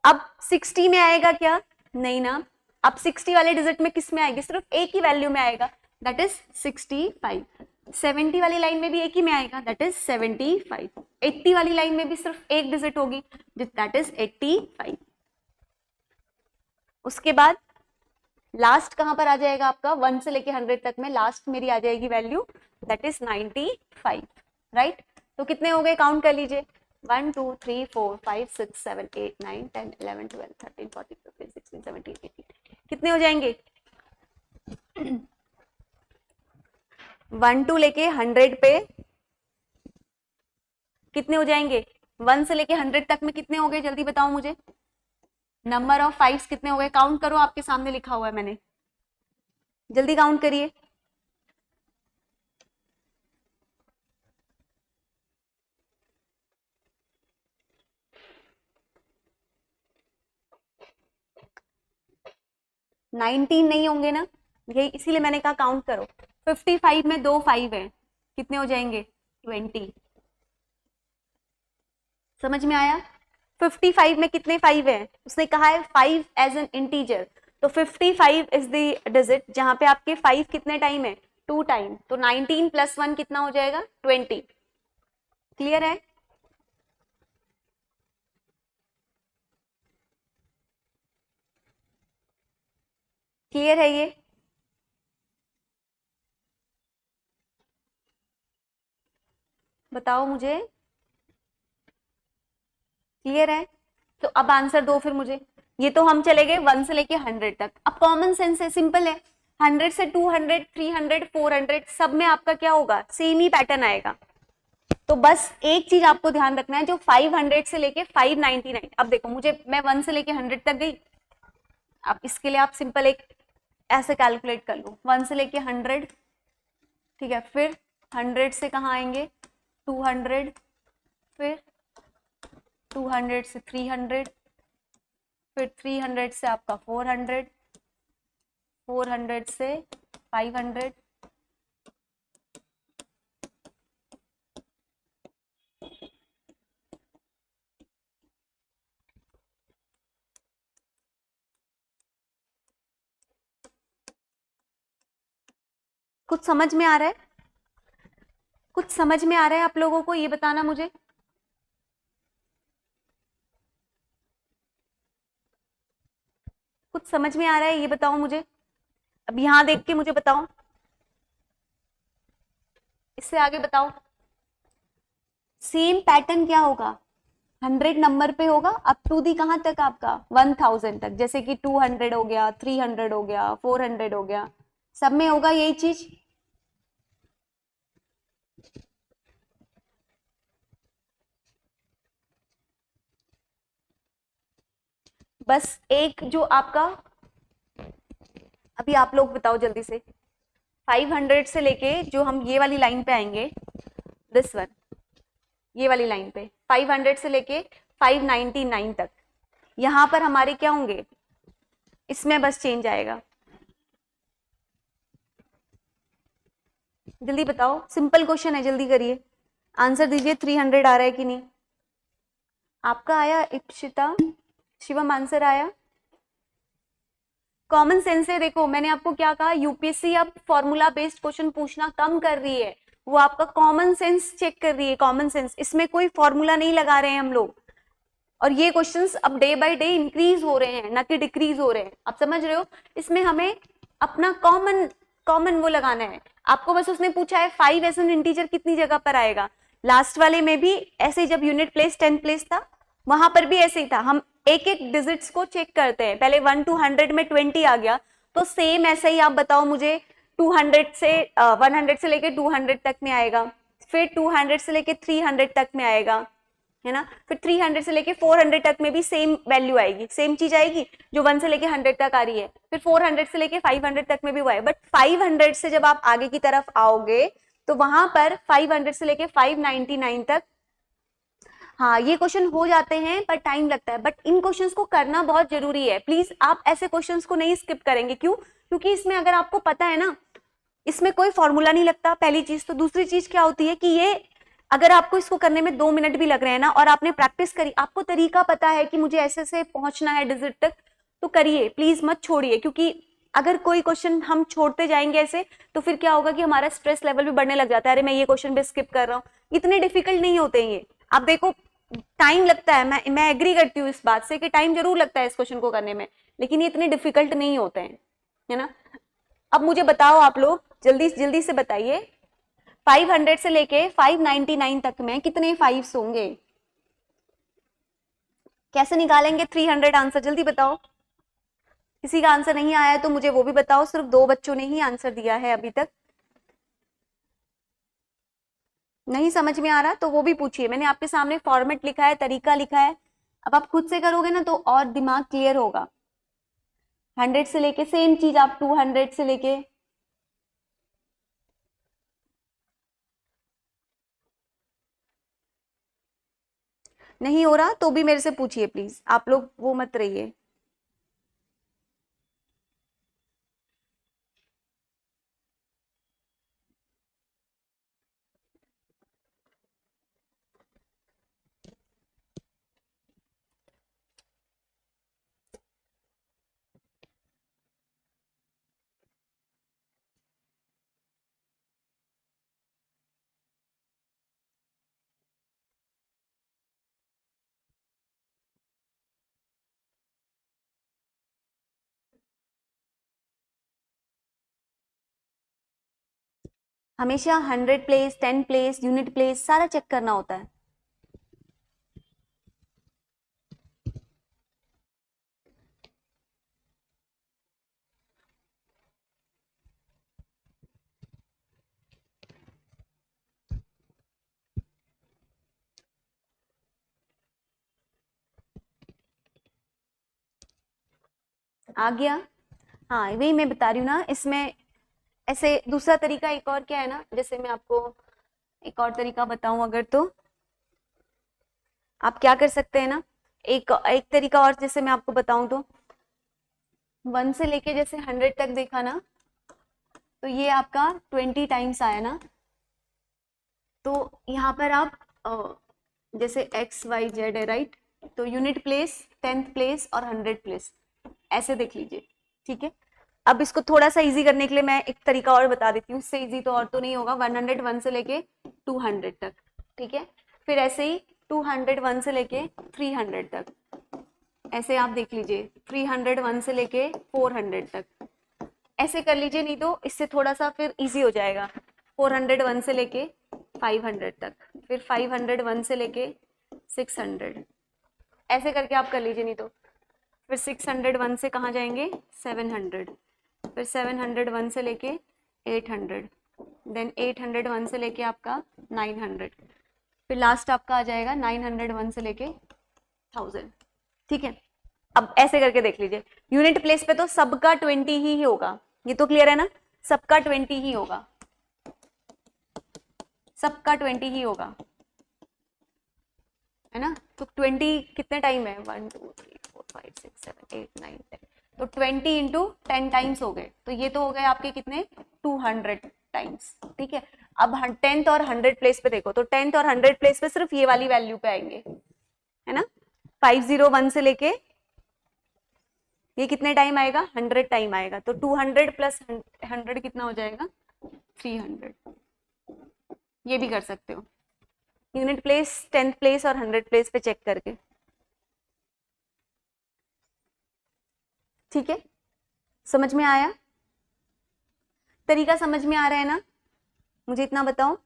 अब 60 में आएगा क्या, नहीं ना। अब 60 वाले डिजिट में किस में आएगी, सिर्फ एक ही वैल्यू में आएगा, दैट इज 65। 70 वाली लाइन में भी एक ही में आएगा, दैट इज 75। 80 वाली लाइन में भी सिर्फ एक डिजिट होगी, दैट इज 85। उसके बाद लास्ट कहां पर आ जाएगा आपका, 1 से लेके 100 तक में लास्ट मेरी आ जाएगी वैल्यू, दैट इज 95, राइट। तो कितने हो गए, काउंट कर लीजिए, 1 2 3 4 5 6 7 8 9 10 11 12 13 14 15 16 17 18, कितने हो जाएंगे 1 to लेके 100 पे कितने हो जाएंगे, 1 से लेके 100 तक में कितने हो गए, जल्दी बताओ मुझे। नंबर ऑफ 5 कितने हो गए, काउंट करो, आपके सामने लिखा हुआ है मैंने। जल्दी काउंट करिए। नाइनटीन नहीं होंगे ना, यही इसीलिए मैंने कहा काउंट करो। 55 में 2 5 है, कितने हो जाएंगे? 20। समझ में आया? 55 में कितने 5 है? उसने कहा है 5 एज एन इंटीजर, तो 55 इज द डिजिट जहां पे आपके 5 कितने टाइम है? 2 टाइम। तो 19 + 1 कितना हो जाएगा? 20। क्लियर है? क्लियर है ये? बताओ मुझे, क्लियर है? तो अब आंसर दो फिर मुझे। ये तो हम चले गए 1 से लेके 100 तक। अब कॉमन सेंस है, सिंपल है। 100 से 200, 300, 400 सब में आपका क्या होगा? सेम ही पैटर्न आएगा। तो बस एक चीज आपको ध्यान रखना है, जो 500 से लेके 599। अब देखो मुझे, मैं 1 से लेके 100 तक गई। अब इसके लिए आप सिंपल एक ऐसे कैलकुलेट कर लो, 1 से लेके 100, ठीक है। फिर 100 से कहाँ आएंगे? 200, फिर 200 से 300, फिर 300 से आपका 400, 400 से 500, कुछ समझ में आ रहा है? कुछ समझ में आ रहा है आप लोगों को? ये बताना मुझे। कुछ समझ में आ रहा है? ये बताओ मुझे। अब यहां देख के मुझे बताओ, इससे आगे बताओ। सेम पैटर्न क्या होगा? 100 नंबर पे होगा, अप टू दी कहां तक आपका? 1000 तक। जैसे कि 200 हो गया, 300 हो गया, 400 हो गया, सब में होगा यही चीज। बस एक जो आपका, अभी आप लोग बताओ जल्दी से। 500 से लेके जो हम ये वाली लाइन पे आएंगे, दिस वन, ये वाली लाइन पे 500 से लेके 599 तक, यहां पर हमारे क्या होंगे? इसमें बस चेंज आएगा। जल्दी बताओ, सिंपल क्वेश्चन है, जल्दी करिए, आंसर दीजिए। 300 आ रहा है कि नहीं? आपका आया इप्सिता, शिवम आंसर आया? कॉमन सेंस है। देखो मैंने आपको क्या कहा, यूपीएससी अब फॉर्मूला बेस्ड क्वेश्चन पूछना कम कर रही है, वो आपका कॉमन सेंस चेक कर रही है। कॉमन सेंस, इसमें कोई फॉर्मूला नहीं लगा रहे हैं हम लोग। और ये क्वेश्चंस अब डे बाय डे इंक्रीज हो रहे हैं, ना कि डिक्रीज हो रहे हैं। आप समझ रहे हो? इसमें हमें अपना कॉमन कॉमन वो लगाना है। आपको बस उसने पूछा है 5 एज एन इंटीजर कितनी जगह पर आएगा। लास्ट वाले में भी ऐसे, जब यूनिट प्लेस 10 प्लेस था, वहां पर भी ऐसे ही था। हम एक एक डिजिट्स को चेक करते हैं। पहले 1 to 100 में 20 आ गया, तो सेम ऐसे ही आप बताओ मुझे 200 से 100 से लेके 200 तक में आएगा, फिर 200 से लेके 300 तक में आएगा, है ना। फिर 300 से लेके 400 तक में भी सेम वैल्यू आएगी, सेम चीज आएगी जो 1 से लेके 100 तक आ रही है। फिर 400 से लेके 500 तक में भी वो है। बट 500 से जब आप आगे की तरफ आओगे तो वहां पर 500 से लेके 599 तक, हाँ ये क्वेश्चन हो जाते हैं पर टाइम लगता है। बट इन क्वेश्चंस को करना बहुत जरूरी है। प्लीज आप ऐसे क्वेश्चंस को नहीं स्किप करेंगे। क्यों? क्योंकि इसमें अगर आपको पता है ना, इसमें कोई फॉर्मूला नहीं लगता, पहली चीज। तो दूसरी चीज क्या होती है कि ये अगर आपको इसको करने में 2 मिनट भी लग रहे हैं ना, और आपने प्रैक्टिस करी, आपको तरीका पता है कि मुझे ऐसे से पहुंचना है डिजिट तक, तो करिए, प्लीज मत छोड़िए। क्योंकि अगर कोई क्वेश्चन हम छोड़ते जाएंगे ऐसे, तो फिर क्या होगा कि हमारा स्ट्रेस लेवल भी बढ़ने लग जाता है। अरे मैं ये क्वेश्चन भी स्किप कर रहा हूँ। इतने डिफिकल्ट नहीं होते ये। आप देखो टाइम लगता है, मैं एग्री करती हूँ इस बात से कि टाइम जरूर लगता है इस क्वेश्चन को करने में, लेकिन ये इतने डिफिकल्ट नहीं होते हैं, है ना। अब मुझे बताओ आप लोग, जल्दी जल्दी से बताइए, 500 से लेके 599 तक में कितने 5s होंगे? कैसे निकालेंगे 300 आंसर? जल्दी बताओ। किसी का आंसर नहीं आया है तो मुझे वो भी बताओ। सिर्फ 2 बच्चों ने ही आंसर दिया है अभी तक। नहीं समझ में आ रहा तो वो भी पूछिए। मैंने आपके सामने फॉर्मेट लिखा है, तरीका लिखा है। अब आप खुद से करोगे ना तो और दिमाग क्लियर होगा। 100 से लेके सेम चीज आप 200 से लेके नहीं हो रहा तो भी मेरे से पूछिए प्लीज, आप लोग वो मत रहिए। हमेशा 100 प्लेस, 10 प्लेस, यूनिट प्लेस सारा चेक करना होता है। आ गया? हाँ वही मैं बता रही हूँ ना, इसमें ऐसे दूसरा तरीका एक और क्या है ना, जैसे मैं आपको एक और तरीका बताऊं अगर, तो आप क्या कर सकते हैं ना, एक एक तरीका और जैसे मैं आपको बताऊं तो 1 से लेके जैसे 100 तक देखा ना, तो ये आपका 20 टाइम्स आया ना। तो यहाँ पर आप जैसे एक्स वाई जेड है राइट, तो यूनिट प्लेस, 10th प्लेस और 100 प्लेस ऐसे देख लीजिए। ठीक है, अब इसको थोड़ा सा इजी करने के लिए मैं एक तरीका और बता देती हूँ, इससे इजी तो और तो नहीं होगा। 101 से लेके 200 तक, ठीक है, फिर ऐसे ही 201 से लेके 300 तक, ऐसे आप देख लीजिए 301 से लेके 400 तक ऐसे कर लीजिए, नहीं तो इससे थोड़ा सा फिर इजी हो जाएगा। 401 से लेके 500 तक, फिर 501 से लेके 600, ऐसे करके आप कर लीजिए, नहीं तो फिर 601 से कहाँ जाएंगे 700, फिर 701 से लेके 800, देन 801 से लेके आपका 900, फिर लास्ट आपका आ जाएगा 901 से लेके 1000। ठीक है, अब ऐसे करके देख लीजिए, यूनिट प्लेस पे तो सबका 20 ही होगा, ये तो क्लियर है ना, सबका 20 ही होगा, सबका 20 ही होगा, है ना। तो 20 कितने टाइम है, 1 2 3 4 5 6 7 8 9 10, तो 20 इंटू 10 टाइम्स हो गए, तो ये तो हो गए आपके कितने 200 टाइम्स। ठीक है, अब 10th और 100 प्लेस पे देखो, तो 10th और 100 प्लेस पे सिर्फ ये वाली वैल्यू पे आएंगे, है ना। 501 से लेके ये कितने टाइम आएगा 100 टाइम आएगा, तो 200 प्लस 100 कितना हो जाएगा 300। ये भी कर सकते हो यूनिट प्लेस, 10th प्लेस और 100 प्लेस पे चेक करके। ठीक है, समझ में आया, तरीका समझ में आ रहा है ना, मुझे इतना बताओ।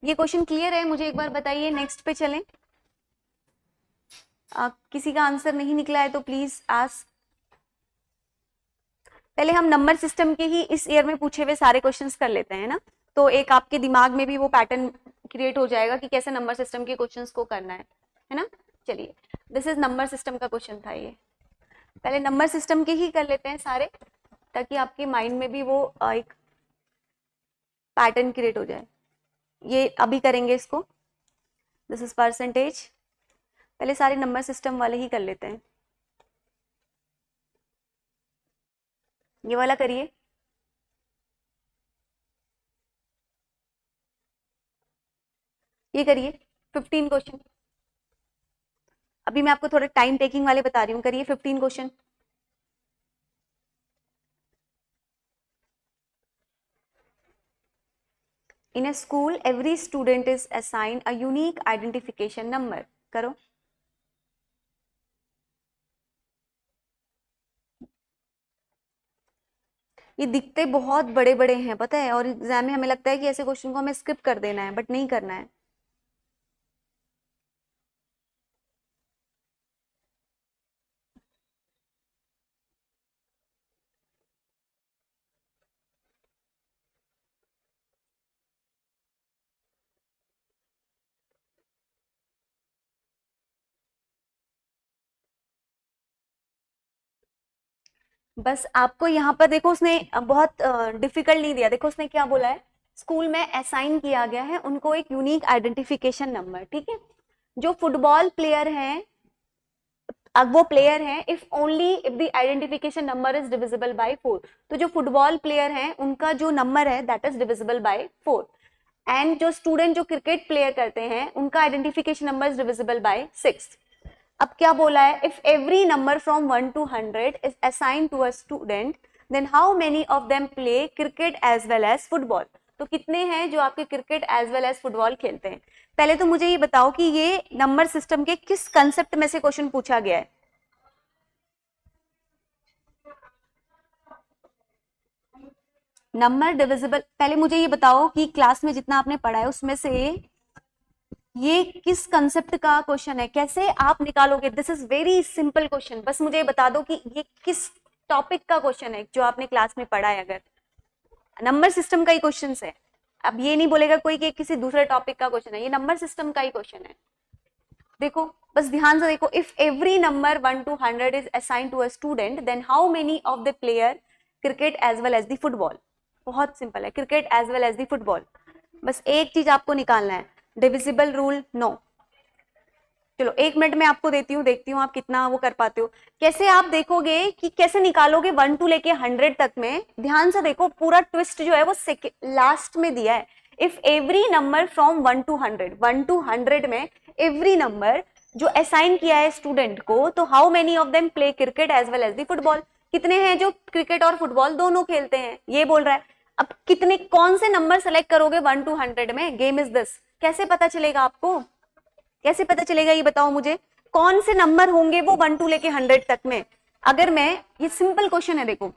ये क्वेश्चन क्लियर है, मुझे एक बार बताइए, नेक्स्ट पे चलें। किसी का आंसर नहीं निकला है तो प्लीज आस्क। पहले हम नंबर सिस्टम के ही इस ईयर में पूछे हुए सारे क्वेश्चंस कर लेते हैं ना, तो एक आपके दिमाग में भी वो पैटर्न क्रिएट हो जाएगा कि कैसे नंबर सिस्टम के क्वेश्चंस को करना है ना। चलिए, दिस इज नंबर सिस्टम का क्वेश्चन था ये, पहले नंबर सिस्टम के ही कर लेते हैं सारे, ताकि आपके माइंड में भी वो एक पैटर्न क्रिएट हो जाए। ये अभी करेंगे इसको, दिस इज परसेंटेज, पहले सारे नंबर सिस्टम वाले ही कर लेते हैं। ये वाला करिए, ये करिए 15 क्वेश्चन। अभी मैं आपको थोड़े टाइम टेकिंग वाले बता रही हूँ, करिए 15 question. In a school, every student is assigned a unique identification number. करो, ये दिखते बहुत बड़े बड़े हैं पता है, और एग्जाम में हमें लगता है कि ऐसे क्वेश्चन को हमें स्किप कर देना है, बट नहीं करना है। बस आपको यहाँ पर देखो, उसने बहुत डिफिकल्ट नहीं दिया। देखो उसने क्या बोला है, स्कूल में असाइन किया गया है उनको एक यूनिक आइडेंटिफिकेशन नंबर, ठीक है। जो फुटबॉल प्लेयर है, अब वो प्लेयर है if only if the identification number is divisible by 4। तो जो फुटबॉल प्लेयर है उनका जो नंबर है that is divisible by 4। And जो स्टूडेंट जो क्रिकेट प्लेयर करते हैं उनका identification number is divisible by 6। अब क्या बोला है, if every number from 1 to 100 is assigned to a student then how many of them play cricket as well as football. तो कितने हैं जो आपके cricket as well as football खेलते हैं। पहले तो मुझे ये बताओ कि ये नंबर सिस्टम के किस कंसेप्ट में से क्वेश्चन पूछा गया है। नंबर डिविजिबल, पहले मुझे ये बताओ कि क्लास में जितना आपने पढ़ा है उसमें से ये किस कंसेप्ट का क्वेश्चन है, कैसे आप निकालोगे। This is very simple question, बस मुझे बता दो कि ये किस टॉपिक का क्वेश्चन है जो आपने क्लास में पढ़ा है। अगर नंबर सिस्टम का ही क्वेश्चन है, अब ये नहीं बोलेगा कोई कि किसी दूसरे टॉपिक का क्वेश्चन है, ये नंबर सिस्टम का ही क्वेश्चन है। देखो बस ध्यान से देखो, if every number 1 to 100 is assigned to a student then how many of the player cricket as well as the football. बहुत सिंपल है, cricket as well as the football. बस एक चीज आपको निकालना है, डिविजिबल रूल नो। चलो 1 minute में आपको देती हूँ, देखती हूँ आप कितना वो कर पाते हो। कैसे आप देखोगे कि कैसे निकालोगे 1 to लेके 100 तक में। ध्यान से देखो, पूरा ट्विस्ट जो है वो लास्ट में दिया है। If every number from 1 to 100, 1 to 100 में एवरी नंबर जो असाइन किया है स्टूडेंट को, तो how many of them play cricket as well as the football. कितने हैं जो क्रिकेट और फुटबॉल दोनों खेलते हैं, ये बोल रहा है। अब कितने, कौन से नंबर सेलेक्ट करोगे 1 to 100 में, गेम इज दिस। कैसे पता चलेगा आपको, कैसे पता चलेगा ये बताओ मुझे, कौन से नंबर होंगे वो 1 to लेके 100 तक में। अगर मैं, ये सिंपल क्वेश्चन है देखो,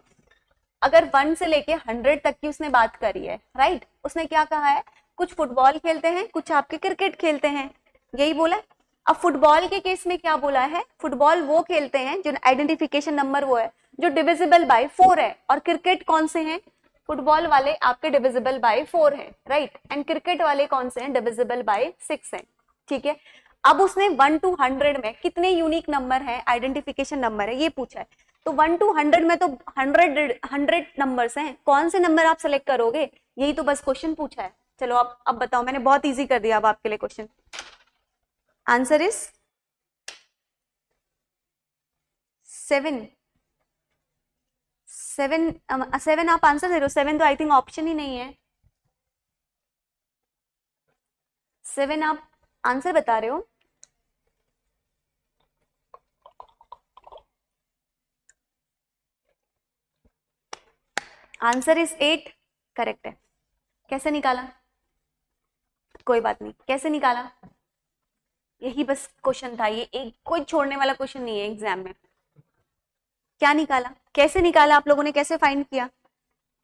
अगर 1 से लेके 100 तक की उसने बात करी है, राइट। उसने क्या कहा है, कुछ फुटबॉल खेलते हैं कुछ आपके क्रिकेट खेलते हैं, यही बोला। अब फुटबॉल के केस में क्या बोला है, फुटबॉल वो खेलते हैं जो आइडेंटिफिकेशन नंबर वो है जो डिविजिबल बाय 4 है। और क्रिकेट कौन से हैं, फुटबॉल वाले आपके डिविजिबल बाय 4 है, राइट। एंड क्रिकेट वाले कौन से हैं, डिविजिबल बाय 6 है, ठीक है। अब उसने 1 to 100 में कितने यूनिक नंबर है, आइडेंटिफिकेशन नंबर है, ये पूछा है। तो 1 to 100 में तो 100 नंबर्स हैं, कौन से नंबर आप सेलेक्ट करोगे, यही तो बस क्वेश्चन पूछा है। चलो अब बताओ, मैंने बहुत इजी कर दिया अब आपके लिए क्वेश्चन। Answer is 7। 7 आप आंसर दे रहे हो, 7 तो आई थिंक ऑप्शन ही नहीं है। 7 आप आंसर बता रहे हो। आंसर इज 8, करेक्ट है। कैसे निकाला, कोई बात नहीं, कैसे निकाला, यही बस क्वेश्चन था, ये एक कोई छोड़ने वाला क्वेश्चन नहीं है एग्जाम में। क्या निकाला, कैसे निकाला आप लोगों ने, कैसे फाइंड किया,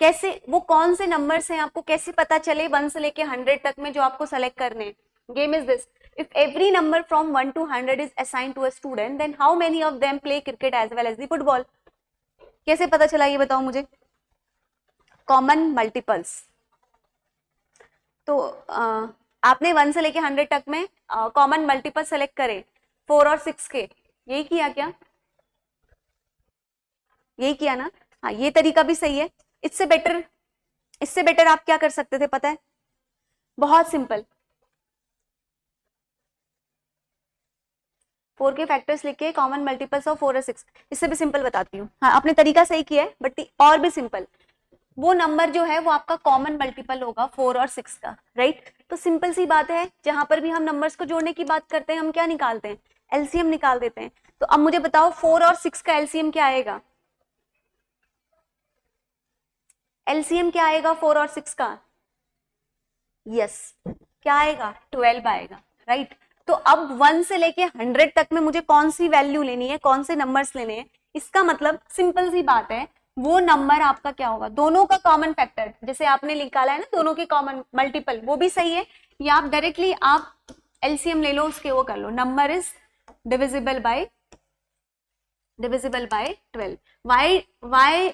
कैसे, वो कौन से नंबर्स हैं आपको कैसे पता चले 1 से लेके 100 तक में जो आपको सेलेक्ट करने हैं। Game is this, if every number from 1 to 100 is assigned to a student then how many of them play cricket as well as the football. कैसे पता चला ये बताओ मुझे, कॉमन मल्टीपल्स। तो आपने 1 से लेके 100 तक में कॉमन मल्टीपल सेलेक्ट करे 4 और 6 के, यही किया क्या, यही किया ना। हाँ ये तरीका भी सही है। इससे बेटर आप क्या कर सकते थे पता है, बहुत सिंपल, 4 के फैक्टर्स लिख के कॉमन मल्टीपल्स ऑफ 4 और 6। इससे भी सिंपल बताती हूँ। हाँ आपने तरीका सही किया है, बट और भी सिंपल, वो नंबर जो है वो आपका कॉमन मल्टीपल होगा 4 और 6 का, राइट। तो सिंपल सी बात है, जहां पर भी हम नंबर्स को जोड़ने की बात करते हैं हम क्या निकालते हैं, एलसीएम निकाल देते हैं। तो अब मुझे बताओ 4 और 6 का एलसीएम क्या आएगा, एलसीएम क्या आएगा 4 और 6 का, यस क्या आएगा 12 आएगा, राइट। तो अब 1 से लेके 100 तक में मुझे कौन सी वैल्यू लेनी है, कौन से नंबर्स लेने हैं, इसका मतलब सिंपल सी बात है, वो नंबर आपका क्या होगा, दोनों का कॉमन फैक्टर, जैसे आपने निकाला है ना दोनों के कॉमन मल्टीपल, वो भी सही है। या आप डायरेक्टली आप एलसीएम ले लो उसके, वो कर लो, number is divisible by 12। why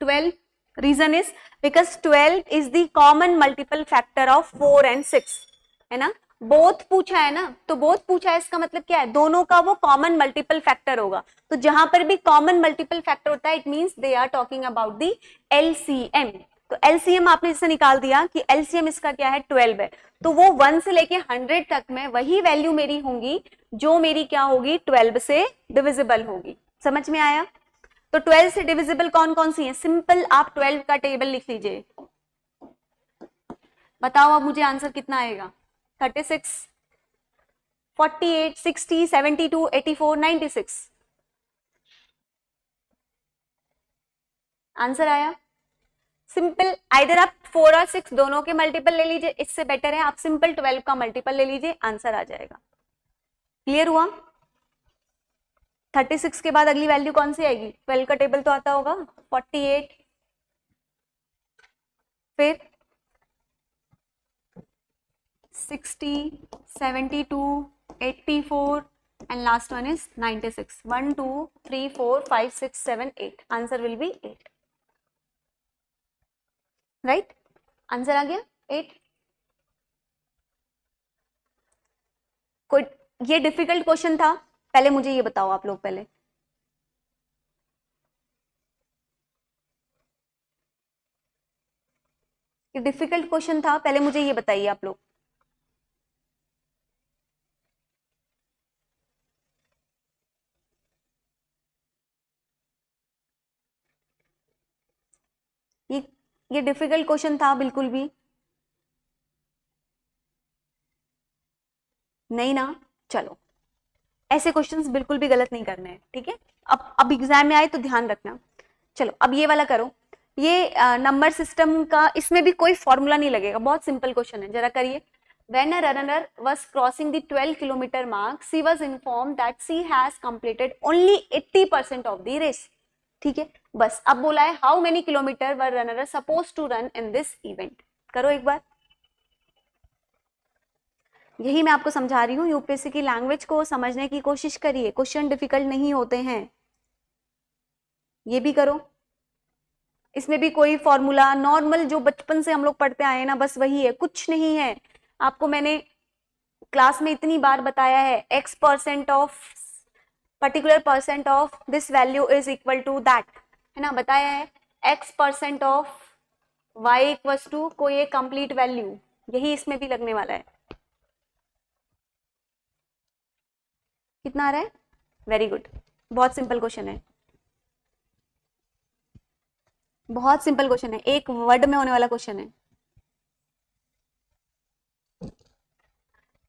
12? Reason is because 12 is the common multiple factor of 4 and 6, है ना। बोथ पूछा है ना, तो बोथ पूछा है इसका मतलब क्या है, दोनों का वो कॉमन मल्टीपल फैक्टर होगा। तो जहां पर भी कॉमन मल्टीपल फैक्टर होता है, it means they are talking about the LCM. तो एलसीएम आपने जैसे निकाल दिया कि एलसीएम इसका क्या है, 12 है, तो वो 1 से लेके 100 तक में वही वैल्यू मेरी होंगी जो मेरी क्या होगी, 12 से डिविजिबल होगी। समझ में आया? तो 12 से डिविजिबल कौन कौन सी है, सिंपल आप 12 का टेबल लिख लीजिए। बताओ अब मुझे आंसर कितना आएगा, 36, 48, 60, 72, 84, 96। आंसर आया? सिंपल, आइदर आप 4 और 6 दोनों के मल्टीपल ले लीजिए, इससे बेटर है आप सिंपल 12 का मल्टीपल ले लीजिए, आंसर आ जाएगा। क्लियर हुआ? 36 के बाद अगली वैल्यू कौन सी आएगी, 12 का टेबल तो आता होगा, 48, फिर 60, 72, 84 and last one is 96. 1, 2, 3, 4, 5, 6, 7, 8. Answer will be 8. Right? Answer आ गया 8. कोई ये डिफिकल्ट क्वेश्चन था? पहले मुझे ये बताओ आप लोग, पहले ये डिफिकल्ट क्वेश्चन था, पहले मुझे ये बताइए आप लोग। ये ये डिफिकल्ट क्वेश्चन था बिल्कुल भी नहीं ना? चलो, ऐसे क्वेश्चंस बिल्कुल भी गलत नहीं करने हैं, ठीक है? अब एग्जाम में आए तो ध्यान रखना। चलो अब ये वाला करो, ये नंबर सिस्टम का, इसमें भी कोई फॉर्मूला नहीं लगेगा, बहुत सिंपल क्वेश्चन है, जरा करिए। When a runner was crossing the 12-kilometer mark, she was informed that she has completed only 80% of the race. ठीक है, बस अब बोला है how many kilometer were runner supposed to run in this event. करो एक बार, यही मैं आपको समझा रही हूँ, यूपीएससी की लैंग्वेज को समझने की कोशिश करिए, क्वेश्चन डिफिकल्ट नहीं होते हैं। ये भी करो, इसमें भी कोई फॉर्मूला, नॉर्मल जो बचपन से हम लोग पढ़ते आए ना, बस वही है, कुछ नहीं है। आपको मैंने क्लास में इतनी बार बताया है, x percent of particular percent of this value is equal to that, है ना, बताया है। x percent of y equal to कोई एक कंप्लीट वैल्यू, यही इसमें भी लगने वाला है। कितना आ रहा है? वेरी गुड, बहुत सिंपल क्वेश्चन है, बहुत सिंपल क्वेश्चन है, एक वर्ड में होने वाला क्वेश्चन है।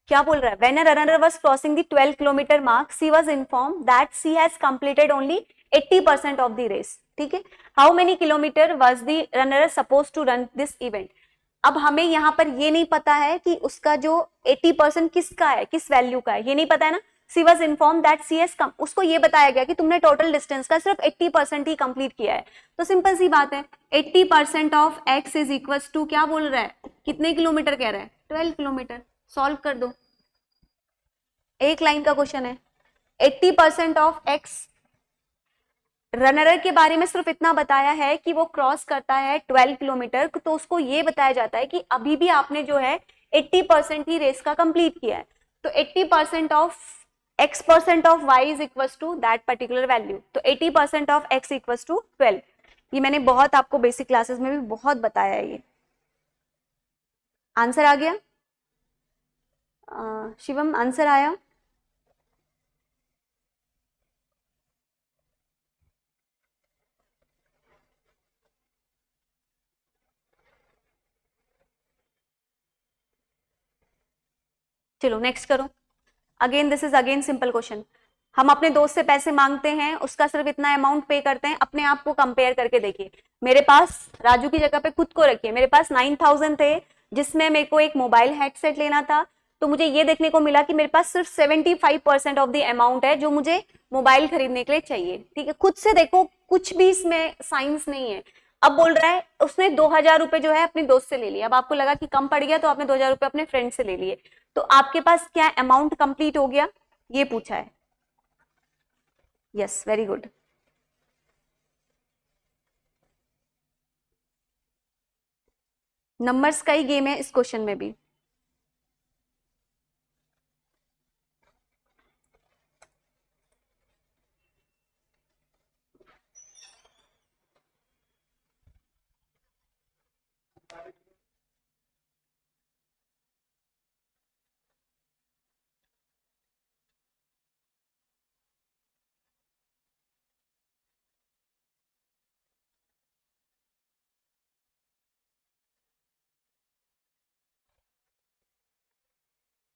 क्या बोल रहा है? When a runner was crossing the 12-kilometer mark, she was informed that she has completed only 80% of the race. ठीक है, how many kilometer was the runner supposed to run this event? अब हमें यहाँ पर ये नहीं पता है कि उसका जो 80% किसका है, किस वैल्यू का है, ये नहीं पता है ना। She was informed that she has come, उसको ये बताया गया कि तुमने टोटल डिस्टेंस का सिर्फ 80% ही कंप्लीट किया है। तो सिंपल सी बात है, 80% of x is equal to क्या बोल रहा है, कितने किलोमीटर कह रहा है, 12 किलोमीटर। सॉल्व कर दो, एक लाइन का क्वेश्चन है। 80% ऑफ x, रनर के बारे में सिर्फ इतना बताया है कि वो क्रॉस करता है 12 किलोमीटर, तो उसको ये बताया जाता है कि अभी भी आपने जो है 80% ही रेस का कंप्लीट किया है। तो 80% of x percent of y is equal to that particular value, तो 80% ऑफ x इक्वल टू 12। ये मैंने बहुत आपको बेसिक क्लासेस में भी बहुत बताया है। ये आंसर आ गया? शिवम आंसर आया? चलो नेक्स्ट करो। Again this is again simple question. हम अपने दोस्त से पैसे मांगते हैं, उसका सिर्फ इतना अमाउंट पे करते हैं। अपने आप को कंपेयर करके देखिए, मेरे पास, राजू की जगह पे खुद को रखिए, मेरे पास 9000 थे जिसमें मेरे को एक मोबाइल हेडसेट लेना था, तो मुझे ये देखने को मिला कि मेरे पास सिर्फ 75% ऑफ द अमाउंट है जो मुझे मोबाइल खरीदने के लिए चाहिए। ठीक है, खुद से देखो, कुछ भी इसमें साइंस नहीं है। अब बोल रहा है उसने 2000 रुपए जो है अपने दोस्त से ले लिया, अब आपको लगा कि कम पड़ गया तो आपने 2000 रुपए अपने फ्रेंड से ले लिए, तो आपके पास क्या अमाउंट कंप्लीट हो गया, ये पूछा है। Yes, very good. नंबर्स का ही गेम है इस क्वेश्चन में भी।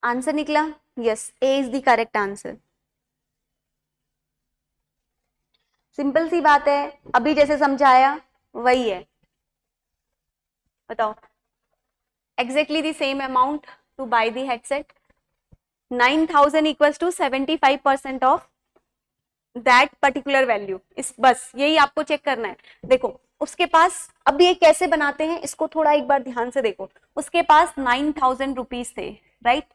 आंसर निकला, yes, A is the correct answer. Simple सी बात है, अभी जैसे समझाया वही है। बताओ, exactly the same amount to buy the headset, 9,000 equals to 75% of that particular value. इस बस यही आपको चेक करना है। देखो उसके पास, अब ये कैसे बनाते हैं इसको थोड़ा एक बार ध्यान से देखो। उसके पास 9,000 रुपीज थे, राइट।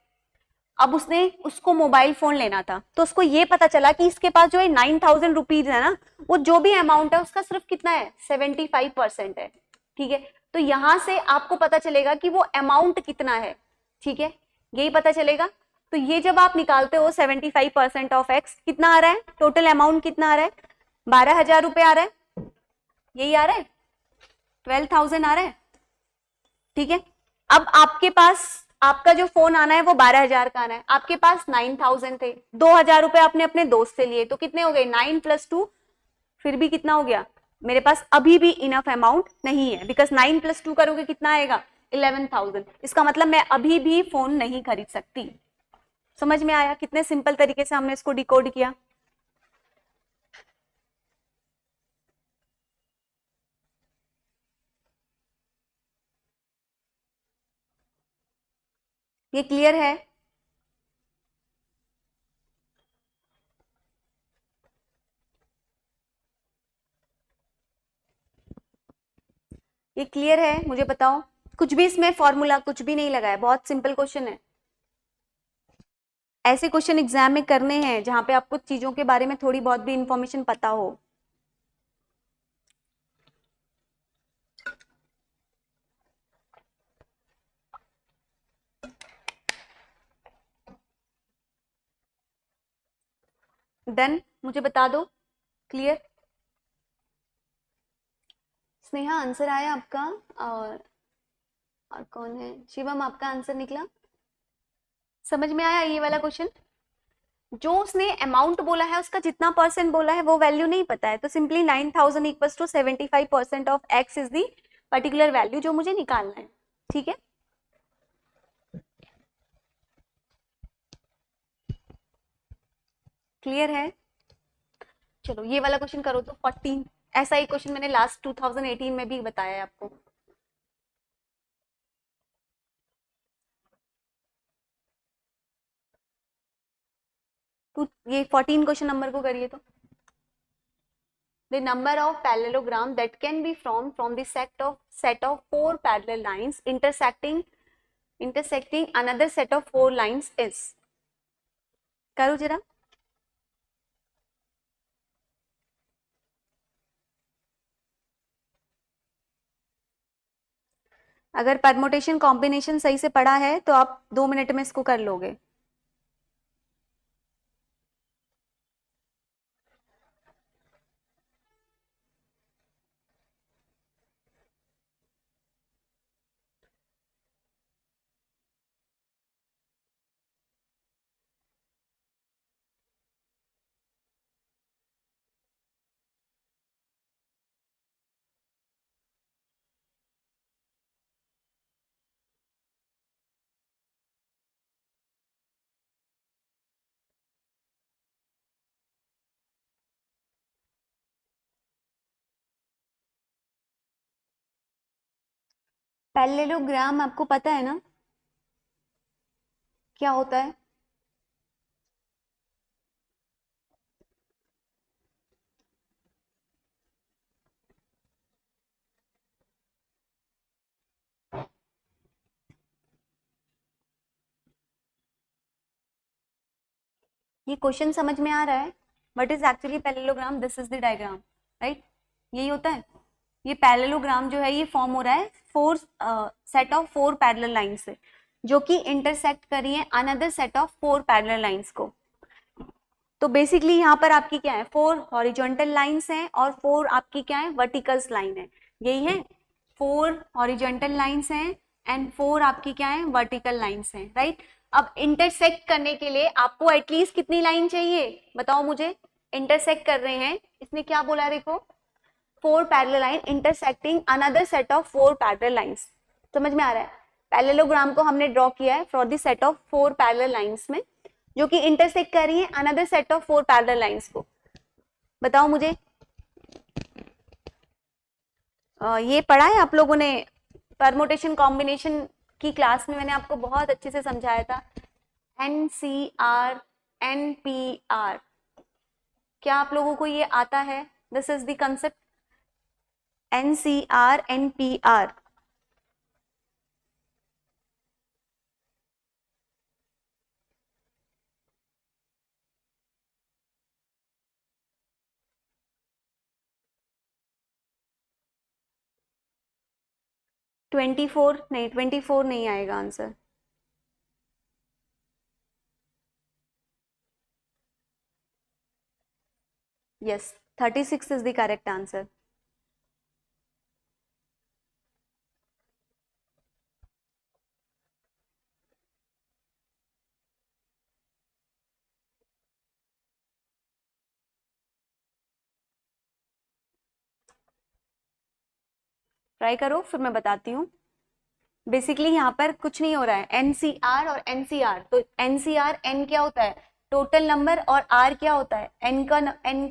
अब उसने, उसको मोबाइल फोन लेना था, तो उसको ये पता चला कि इसके पास जो है 9,000 रुपीज है ना, वो जो भी अमाउंट है उसका सिर्फ कितना है, 75% है। ठीक है, तो यहां से आपको पता चलेगा कि वो अमाउंट कितना है। ठीक है, यही पता चलेगा। तो ये जब आप निकालते हो 75% ऑफ एक्स, कितना आ रहा है, टोटल अमाउंट कितना आ रहा है, 12,000 रुपए आ रहा है, यही आ रहा है, 12,000 आ रहा है। ठीक है, अब आपके पास, आपका जो फोन आना है वो 12,000 का आना है, आपके पास 9,000 थे, 2,000 रुपए आपने अपने दोस्त से लिए, तो कितने हो गए, 9 + 2, फिर भी कितना हो गया, मेरे पास अभी भी इनफ अमाउंट नहीं है, बिकॉज 9 + 2 करोगे कितना आएगा, 11,000। इसका मतलब मैं अभी भी फोन नहीं खरीद सकती। समझ में आया कितने सिंपल तरीके से हमने इसको डिकोड किया। ये क्लियर है? ये क्लियर है, मुझे बताओ। कुछ भी इसमें फॉर्मूला कुछ भी नहीं लगा है, बहुत सिंपल क्वेश्चन है। ऐसे क्वेश्चन एग्जाम में करने हैं जहां पे आपको चीजों के बारे में थोड़ी बहुत भी इंफॉर्मेशन पता हो। देन मुझे बता दो, क्लियर। स्नेहा आंसर आया आपका, और कौन है, शिवम आपका आंसर निकला। समझ में आया ये वाला क्वेश्चन? जो उसने अमाउंट बोला है उसका जितना परसेंट बोला है वो वैल्यू नहीं पता है, तो simply 9,000 equals to 75% of x is the particular value जो मुझे निकालना है। ठीक है, क्लियर है? चलो ये वाला क्वेश्चन करो तो 14, ऐसा ही क्वेश्चन मैंने लास्ट 2018 में भी बताया है आपको। तो ये 14 क्वेश्चन नंबर को करिए तो, the number of parallelogram that can be formed from the set of four parallel lines intersecting another set of four lines is, करो जरा। अगर परमुटेशन कॉम्बिनेशन सही से पढ़ा है तो आप 2 मिनट में इसको कर लोगे। पैरेललोग्राम आपको पता है ना क्या होता है? ये क्वेश्चन समझ में आ रहा है? What is actually parallelogram, this is the diagram, right. यही होता है। ये पैरेललोग्राम जो है ये फॉर्म हो रहा है four set of four parallel line से, जो कि इंटरसेक्ट कर रही है another set of four parallel lines को। तो बेसिकली यहाँ पर आपकी क्या है, फोर हॉरिजॉन्टल लाइंस हैं और फोर आपकी क्या है, वर्टिकल्स लाइन है। यही है, फोर हॉरिजॉन्टल लाइंस हैं एंड फोर आपकी क्या है, वर्टिकल लाइंस हैं, राइट। अब इंटरसेक्ट करने के लिए आपको एटलीस्ट कितनी लाइन चाहिए, बताओ मुझे। इंटरसेक्ट कर रहे हैं, इसने क्या बोला देखो, four parallel line intersecting another set of four parallel lines. समझ में आ रहा है? पैरेललोग्राम को हमने ड्रॉ किया है for the set of 4 parallel lines में, जो कि इंटरसेक्ट कर रही है another set of 4 parallel lines को। बताओ मुझे, ये पढ़ा है आप लोगों ने? परमुटेशन कॉम्बिनेशन की क्लास में मैंने आपको बहुत अच्छे से समझाया था, NCR NPR। क्या आप लोगों को ये आता है? This is the concept NCR NPR। Twenty four नहीं आएगा answer. Yes, 36 is the correct answer. Try करो, फिर मैं बताती हूँ। बेसिकली यहाँ पर कुछ नहीं हो रहा है, NCR और NCR। तो NCR N क्या होता है? Total number. और R क्या होता है? N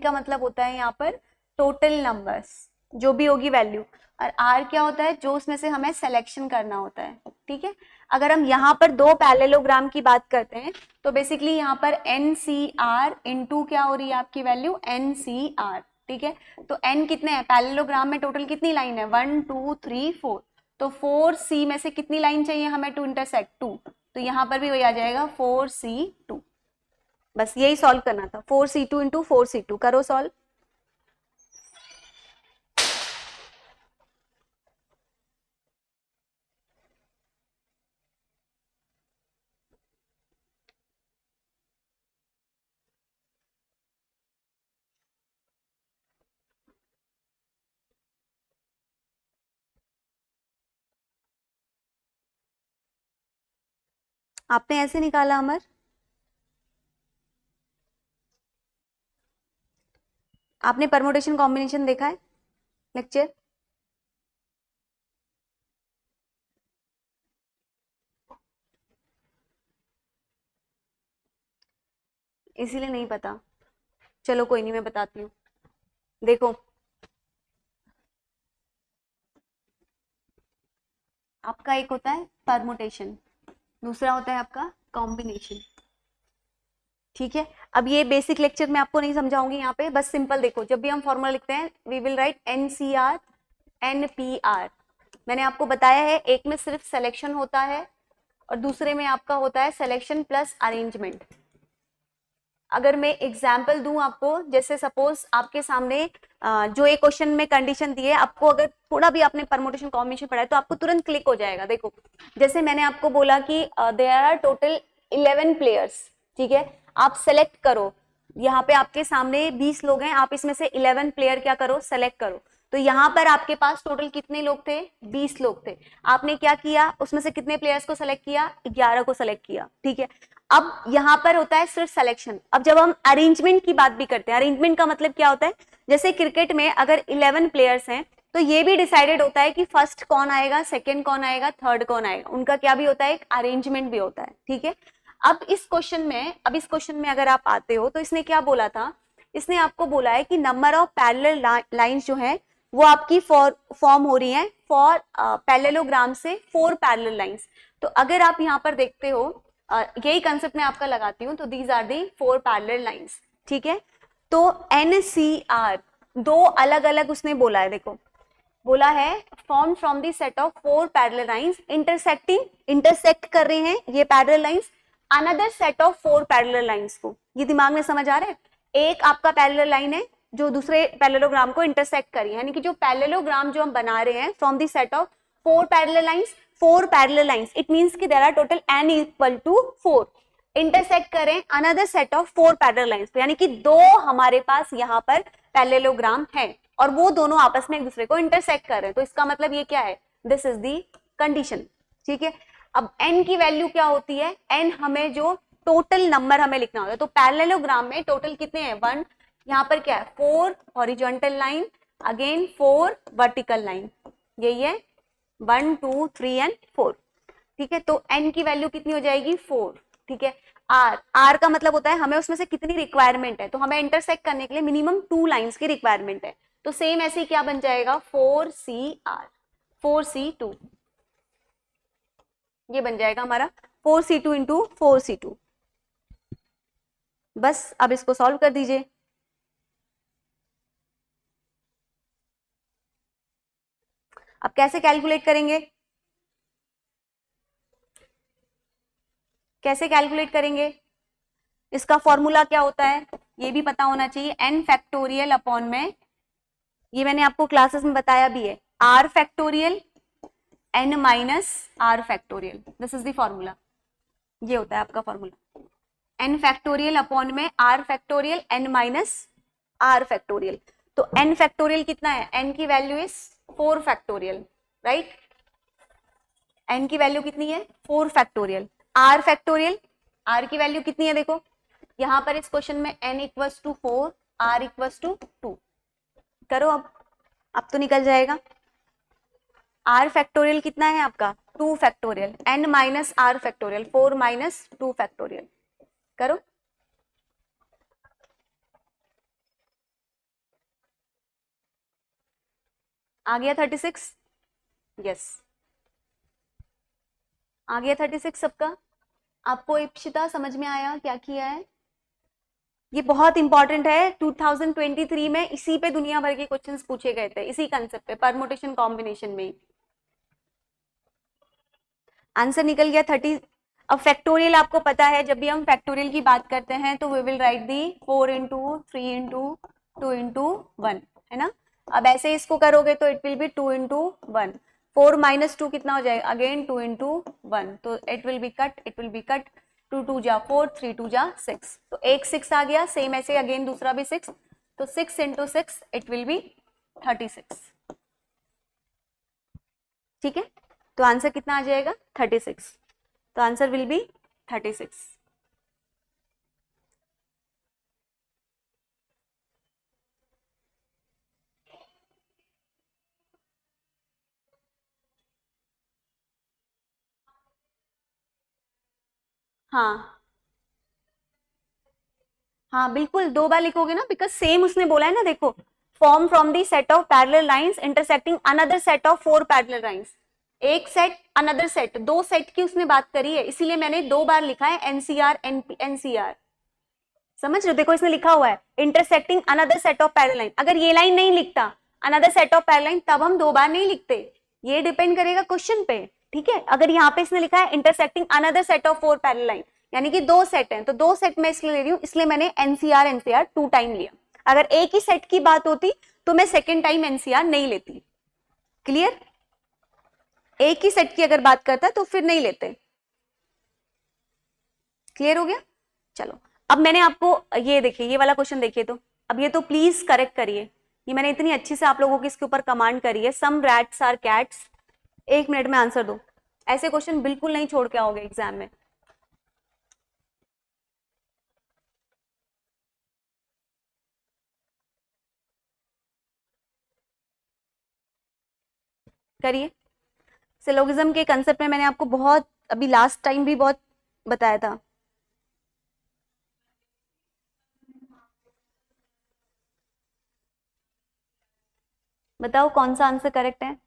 का मतलब होता है यहाँ पर टोटल नंबर्स, जो भी होगी वैल्यू। और R क्या होता है? जो उसमें से हमें सिलेक्शन करना होता है। ठीक है, अगर हम यहाँ पर दो पैरेललोग्राम की बात करते हैं तो बेसिकली यहाँ पर NCR इंटू क्या हो रही है आपकी वैल्यू? NCR। ठीक है, तो N कितने हैं पैरेललोग्राम में? टोटल कितनी लाइन है? 1 2 3 4। तो 4C में से कितनी लाइन चाहिए हमें टू इंटरसेक्ट? 2। तो यहाँ पर भी वही आ जाएगा 4C2। बस यही सॉल्व करना था, 4C2 इंटू 4C2। करो सॉल्व। आपने ऐसे निकाला अमर? आपने परमुटेशन कॉम्बिनेशन देखा है लेक्चर? इसीलिए नहीं पता। चलो कोई नहीं, मैं बताती हूँ। देखो, आपका एक होता है परमुटेशन, दूसरा होता है आपका कॉम्बिनेशन। ठीक है, अब ये बेसिक लेक्चर में आपको नहीं समझाऊंगी यहाँ पे, बस सिंपल देखो, जब भी हम फॉर्मूला लिखते हैं we will write NCR NPR। मैंने आपको बताया है, एक में सिर्फ सिलेक्शन होता है और दूसरे में आपका होता है सिलेक्शन प्लस अरेंजमेंट। अगर मैं एग्जाम्पल दूं आपको, जैसे सपोज आपके सामने जो एक क्वेश्चन में कंडीशन दी है, आपको अगर थोड़ा भी आपने परमुटेशन कॉम्बिनेशन पढ़ा है तो आपको तुरंत क्लिक हो जाएगा। देखो, जैसे मैंने आपको बोला कि देयर आर टोटल 11 प्लेयर्स। ठीक है, आप सेलेक्ट करो, यहाँ पे आपके सामने 20 लोग हैं, आप इसमें से 11 प्लेयर क्या करो? सेलेक्ट करो। तो यहाँ पर आपके पास टोटल कितने लोग थे? 20 लोग थे। आपने क्या किया? उसमें से कितने प्लेयर्स को सेलेक्ट किया? 11 को सेलेक्ट किया। ठीक है, अब यहाँ पर होता है सिर्फ सिलेक्शन। अब जब हम अरेंजमेंट की बात भी करते हैं, अरेंजमेंट का मतलब क्या होता है? जैसे क्रिकेट में अगर 11 प्लेयर्स हैं तो ये भी डिसाइडेड होता है कि फर्स्ट कौन आएगा, सेकंड कौन आएगा, थर्ड कौन आएगा। उनका क्या भी होता है? एक अरेंजमेंट भी होता है। ठीक है, अब इस क्वेश्चन में अगर आप आते हो तो इसने क्या बोला था? इसने आपको बोला है कि नंबर ऑफ पैरेलल लाइंस जो है वो आपकी फॉर्म हो रही है फॉर पैरेललोग्राम से 4 पैरेलल लाइंस। तो अगर आप यहाँ पर देखते हो, यही कंसेप्ट मैं आपका लगाती हूँ, तो these are the 4 parallel lines. ठीक है, तो NCR दो अलग अलग उसने बोला है। देखो, बोला है form from the set of 4 parallel lines intersect कर रहे हैं ये parallel lines another set of 4 parallel lines को। ये दिमाग में समझ आ रहा है? एक आपका पैरेलल लाइन है जो दूसरे पैरेललोग्राम को इंटरसेक्ट करी है, यानी कि जो पैरेललोग्राम जो हम बना रहे हैं from the set of 4 parallel lines, 4 parallel lines, it means कि there are total n equal to 4। Intersect करें another set of 4 parallel lines, यानी कि दो हमारे पास यहाँ पर पैरेललोग्राम है और वो दोनों आपस में एक दूसरे को इंटरसेक्ट कर रहे हैं। तो इसका मतलब ये क्या है? This is the condition. ठीक है, अब n की वैल्यू क्या होती है? n हमें जो टोटल नंबर हमें लिखना होता है, तो पैरेललोग्राम में टोटल कितने हैं? 1, यहाँ पर क्या है? 4 horizontal line, again 4 vertical line, यही है 1 2 3 एंड 4। ठीक है, तो n की वैल्यू कितनी हो जाएगी 4, ठीक है। r का मतलब होता है हमें उसमें से कितनी रिक्वायरमेंट है, तो हमें इंटरसेक्ट करने के लिए मिनिमम 2 लाइंस की रिक्वायरमेंट है, तो सेम ऐसे ही क्या बन जाएगा 4cr 4c2, ये बन जाएगा हमारा 4c2 इंटू 4c2। बस अब इसको सॉल्व कर दीजिए। अब कैसे कैलकुलेट करेंगे, कैसे कैलकुलेट करेंगे, इसका फॉर्मूला क्या होता है ये भी पता होना चाहिए, n फैक्टोरियल अपॉन में, ये मैंने आपको क्लासेस में बताया भी है, r factorial n minus r factorial, this is the formula, ये होता है आपका फॉर्मूला, n फैक्टोरियल अपॉन में r factorial n minus r factorial. तो n फैक्टोरियल कितना है, n की value is 4 factorial, right, n की वैल्यू कितनी है 4 फैक्टोरियल, r फैक्टोरियल, r की वैल्यू कितनी है, देखो यहां पर इस क्वेश्चन में n equals to 4, r equals to 2, करो अब तो निकल जाएगा। r फैक्टोरियल कितना है आपका 2 factorial, n minus r factorial 4 minus 2 factorial, करो। आ गया 36, यस आ गया 36 सबका। आपको इप्सिता समझ में आया क्या किया है, ये बहुत इंपॉर्टेंट है, 2023 में इसी पे दुनिया भर के क्वेश्चंस पूछे गए थे, इसी कंसेप्ट पे, परमुटेशन कॉम्बिनेशन में। आंसर निकल गया 30। अब फैक्टोरियल आपको पता है, जब भी हम फैक्टोरियल की बात करते हैं तो we will write the 4 into 3 into 2 into 1, है ना। अब ऐसे इसको करोगे तो it will be 2 into 1, 4 minus 2 कितना हो जाएगा, अगेन 2 इंटू 1, तो it will be cut, it will be cut, 2 2 जा 4, 3 2 जा 6, तो एक 6 आ गया, सेम ऐसे अगेन दूसरा भी 6, तो 6 इंटू 6 इट विल बी 36, ठीक है। तो आंसर कितना आ जाएगा 36, तो आंसर विल बी 36। हाँ हाँ बिल्कुल, 2 बार लिखोगे ना, बिकॉज सेम उसने बोला है ना, देखो form from the set of parallel lines intersecting another set of 4 parallel lines, एक सेट अनदर सेट, 2 सेट की उसने बात करी है, इसीलिए मैंने 2 बार लिखा है एनसीआर एनसीआर, समझ रहे हो, देखो इसने लिखा हुआ है intersecting another set of parallel line, अगर ये लाइन नहीं लिखता another set of parallel line तब हम 2 बार नहीं लिखते, ये डिपेंड करेगा क्वेश्चन पे, ठीक है। अगर यहाँ पे इसने लिखा है intersecting another set of 4 parallel line, यानी कि 2 सेट हैं, तो 2 सेट मैं इसलिए ले रही हूँ, इसलिए मैंने एनसीआर एनसीआर 2 टाइम लिया, अगर एक ही सेट की बात होती तो मैं सेकेंड टाइम एनसीआर नहीं लेती, क्लियर, एक ही सेट की अगर बात करता तो फिर नहीं लेते, क्लियर हो गया। चलो अब मैंने आपको ये देखिए, ये वाला क्वेश्चन देखिए, तो अब ये तो प्लीज करेक्ट करिए, ये मैंने इतनी अच्छी से आप लोगों की इसके ऊपर कमांड करी है, some rats are cats, 1 minute में आंसर दो, ऐसे क्वेश्चन बिल्कुल नहीं छोड़ के आओगे एग्जाम में। करिए, सिलोगिज्म के कंसेप्ट में मैंने आपको बहुत अभी लास्ट टाइम भी बहुत बताया था। बताओ कौन सा आंसर करेक्ट है,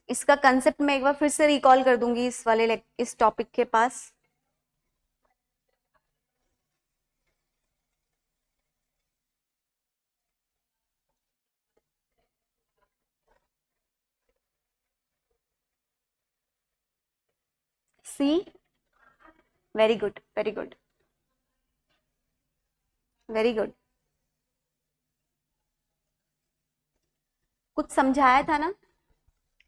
इसका कंसेप्ट मैं एक बार फिर से रिकॉल कर दूंगी इस वाले इस टॉपिक के पास। C, very good very good very good, कुछ समझाया था ना,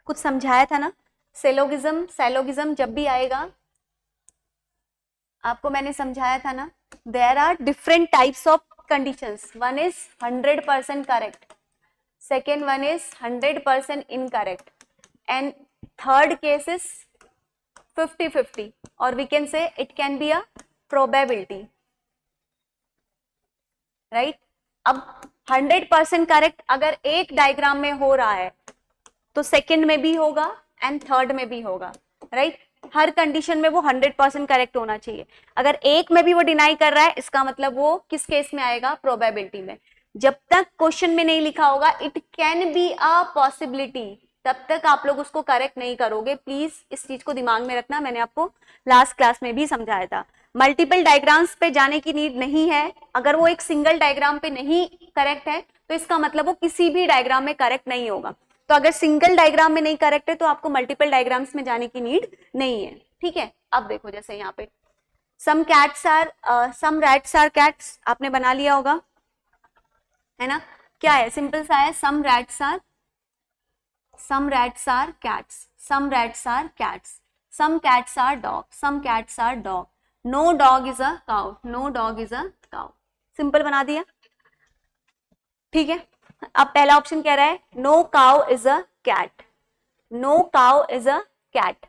कुछ समझाया था ना, सेलोगिज्म सैलोगिज्म जब भी आएगा आपको मैंने समझाया था ना, there are different types of conditions, one is 100% correct, second one is 100% incorrect, and third case is 50-50, or we can say it can be a probability, right? अब 100% करेक्ट अगर एक डायग्राम में हो रहा है तो सेकंड में भी होगा एंड थर्ड में भी होगा, राइट? हर कंडीशन में वो 100% करेक्ट होना चाहिए. अगर एक में भी वो डिनाई कर रहा है, इसका मतलब वो किस केस में आएगा? प्रोबेबिलिटी में. जब तक क्वेश्चन में नहीं लिखा होगा it can be a possibility, तब तक आप लोग उसको करेक्ट नहीं करोगे. प्लीज इस चीज को दिमाग में रखना. मैंने आपको लास्ट क्लास में भी समझाया था. मल्टीपल डायग्राम्स पे जाने की नीड नहीं है. अगर वो एक सिंगल डायग्राम पे नहीं करेक्ट है तो इसका मतलब वो किसी भी डायग्राम में करेक्ट नहीं होगा. तो अगर सिंगल डायग्राम में नहीं करेक्ट है तो आपको मल्टीपल डायग्राम्स में जाने की नीड नहीं है. ठीक है. अब देखो जैसे यहाँ पे सम रैट्स आर कैट्स आपने बना लिया होगा, है ना? क्या है? सिंपल सा है. Some rats are cats, some rats are cats, some cats are dogs, some cats are dog, no dog is a cow, no dog is a cow. Simple बना दिया. ठीक है. अब पहला ऑप्शन कह रहा है no cow is a cat. No cow is a cat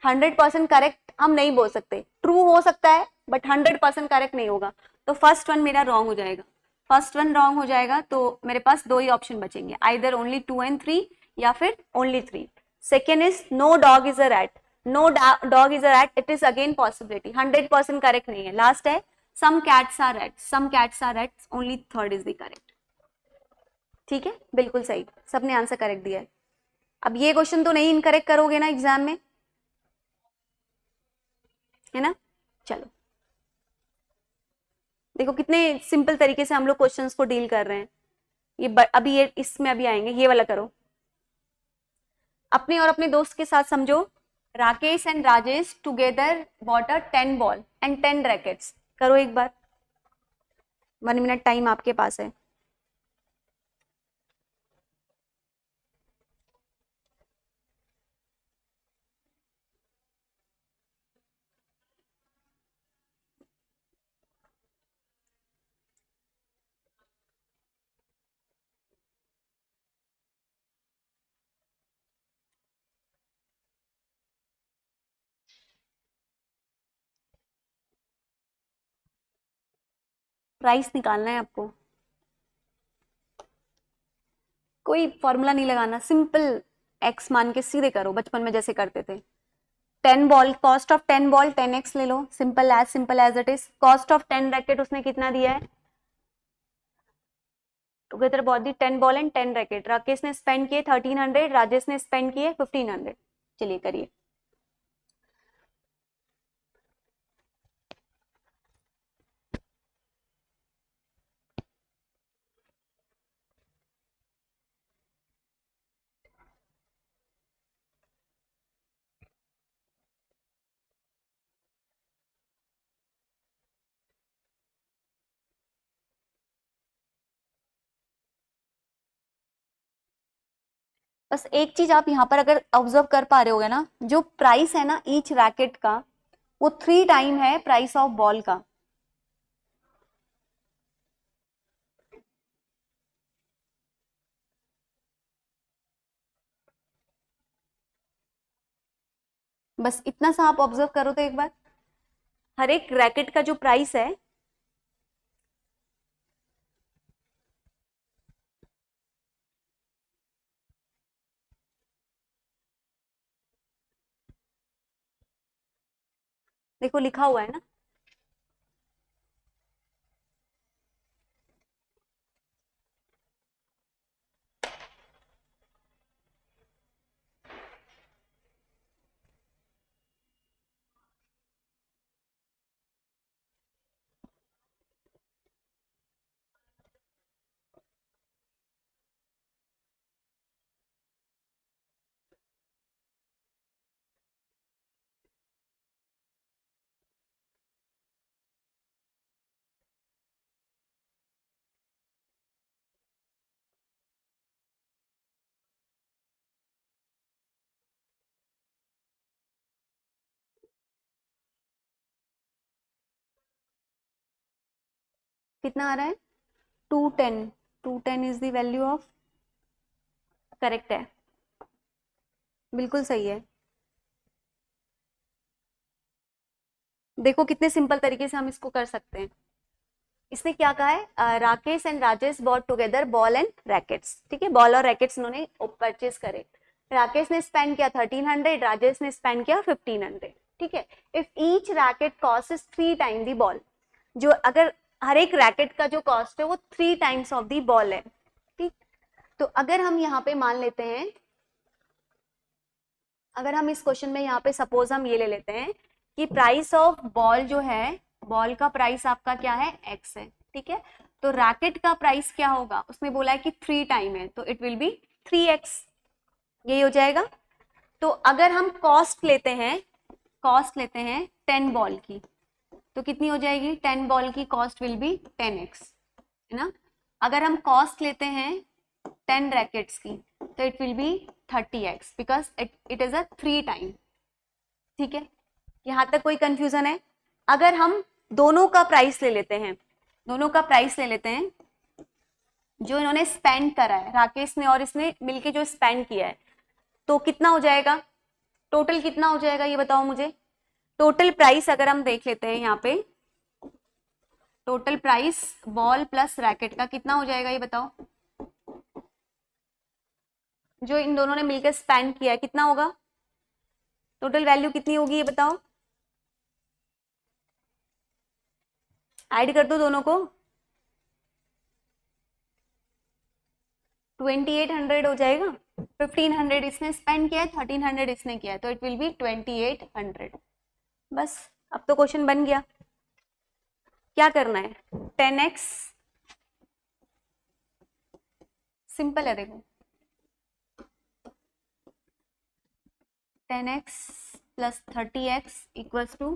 100% correct हम नहीं बोल सकते. ट्रू हो सकता है बट 100% करेक्ट नहीं होगा. तो फर्स्ट वन मेरा रॉन्ग हो जाएगा. फर्स्ट वन रॉन्ग हो जाएगा तो मेरे पास दो ही ऑप्शन बचेंगे, आइदर ओनली 2 and 3 या फिर only 3. Second is no dog is a rat. No dog is a rat, it is again possibility, 100% correct नहीं है. लास्ट है some cats are rats, some cats are rats, only third is the correct. ठीक है, बिल्कुल सही, सबने answer correct दिया है. अब ये क्वेश्चन तो नहीं इनकरेक्ट करोगे ना एग्जाम में, है ना? चलो देखो कितने सिंपल तरीके से हम लोग क्वेश्चंस को डील कर रहे हैं. अभी ये इसमें अभी आएंगे. ये वाला करो. अपने और अपने दोस्त के साथ समझो. Rakesh and Rajesh together bought a 10 ball and 10 rackets. करो एक बार. 1 मिनट टाइम आपके पास है. प्राइस निकालना है आपको. कोई फॉर्मूला नहीं लगाना, सिंपल एक्स मान के सीधे करो बचपन में जैसे करते थे. 10 ball, cost of 10 ball 10x ले लो. Simple as it is. Cost of 10 racket उसने कितना दिया है? Together bought the 10 ball and 10 racket. Rakesh ने स्पेंड किए 1300, राजेश ने स्पेंड किए 1500. चलिए करिए. बस एक चीज आप यहाँ पर अगर ऑब्जर्व कर पा रहे होगे ना, जो प्राइस है ना ईच रैकेट का, वो 3 टाइम है प्राइस ऑफ बॉल का. बस इतना सा आप ऑब्जर्व करो तो एक बार. हर एक रैकेट का जो प्राइस है, देखो लिखा हुआ है ना. कितना आ रहा है? 210. 210 is the value of, correct है, बिल्कुल सही है। देखो कितने सिंपल तरीके से हम इसको कर सकते हैं। इसने क्या कहा है, Rakesh and Rajesh bought together ball and rackets, ठीक है, बॉल और रैकेट्स उन्होंने परचेज करे। राकेश ने स्पेंड किया 1300, राजेश ने स्पेंड किया 1500, ठीक है। If each racket cost is 3 time the ball, जो अगर हर एक रैकेट का जो कॉस्ट है वो 3 टाइम्स ऑफ दी बॉल है, ठीक। तो अगर हम यहाँ पे मान लेते हैं, अगर हम इस क्वेश्चन में यहाँ पे सपोज हम ये ले लेते हैं कि प्राइस ऑफ बॉल जो है, बॉल का प्राइस आपका क्या है, एक्स है, ठीक है। तो रैकेट का प्राइस क्या होगा, उसने बोला है कि 3 टाइम है, तो इट विल बी 3x, यही हो जाएगा। तो अगर हम कॉस्ट लेते हैं, कॉस्ट लेते हैं 10 बॉल की, तो कितनी हो जाएगी, 10 बॉल की कॉस्ट विल बी 10x, है ना। अगर हम कॉस्ट लेते हैं 10 रैकेट्स की, तो it will B 30x, because it is a 3 time, ठीक है। यहां तक कोई कंफ्यूजन है? अगर हम दोनों का प्राइस ले लेते हैं, दोनों का प्राइस ले लेते हैं, जो इन्होंने स्पेंड करा है, राकेश ने और इसने मिलके जो स्पेंड किया है, तो कितना हो जाएगा, टोटल कितना हो जाएगा ये बताओ मुझे। टोटल प्राइस अगर हम देख लेते हैं यहाँ पे, total price ball plus racket का कितना हो जाएगा ये बताओ, जो इन दोनों ने मिलकर स्पेंड किया है कितना होगा, टोटल वैल्यू कितनी होगी ये बताओ, ऐड कर दो दोनों को, 2800 हो जाएगा। 1500 इसने स्पेंड किया है, 1300 इसने किया है, तो इट विल बी 2800। बस अब तो क्वेश्चन बन गया। क्या करना है, 10x, सिंपल है देखो, 10x plus 30x equals to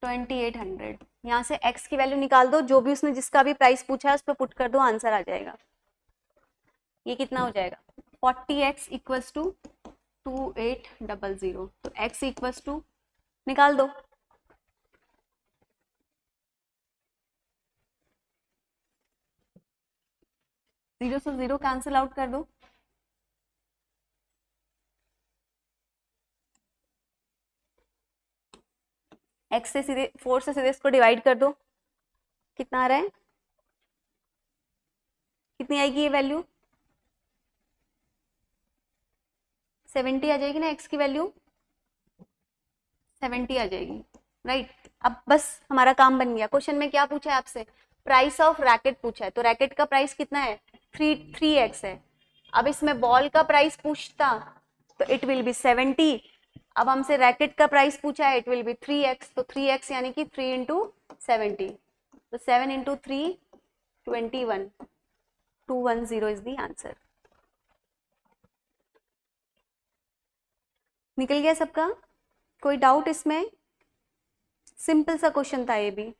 2800। यहाँ से x की वैल्यू निकाल दो, जो भी उसने जिसका भी प्राइस पूछा है उस पर पुट कर दो, आंसर आ जाएगा। ये कितना हो जाएगा, 40x इक्वल्स टू 2800, तो x इक्वल्स टू निकाल दो, जीरो से जीरो कैंसिल आउट कर दो, x से सीधे 4 से सीधे इसको डिवाइड कर दो, कितना आ रहा है, कितनी आएगी ये वैल्यू, 70 आ जाएगी ना, x की वैल्यू 70 आ जाएगी, राइट। अब बस हमारा काम बन गया। क्वेश्चन में क्या पूछा है आपसे, प्राइस ऑफ रैकेट पूछा है, तो रैकेट का प्राइस कितना है, 3x है। अब इसमें बॉल का प्राइस पूछता तो इट विल बी 70, अब हमसे रैकेट का प्राइस पूछा है, इट विल बी 3x, तो 3x यानी कि 3 इंटू 70, तो 7 इंटू 3 21, 210 इज द आंसर। निकल गया सबका, कोई डाउट इसमें, सिंपल सा क्वेश्चन था ये भी।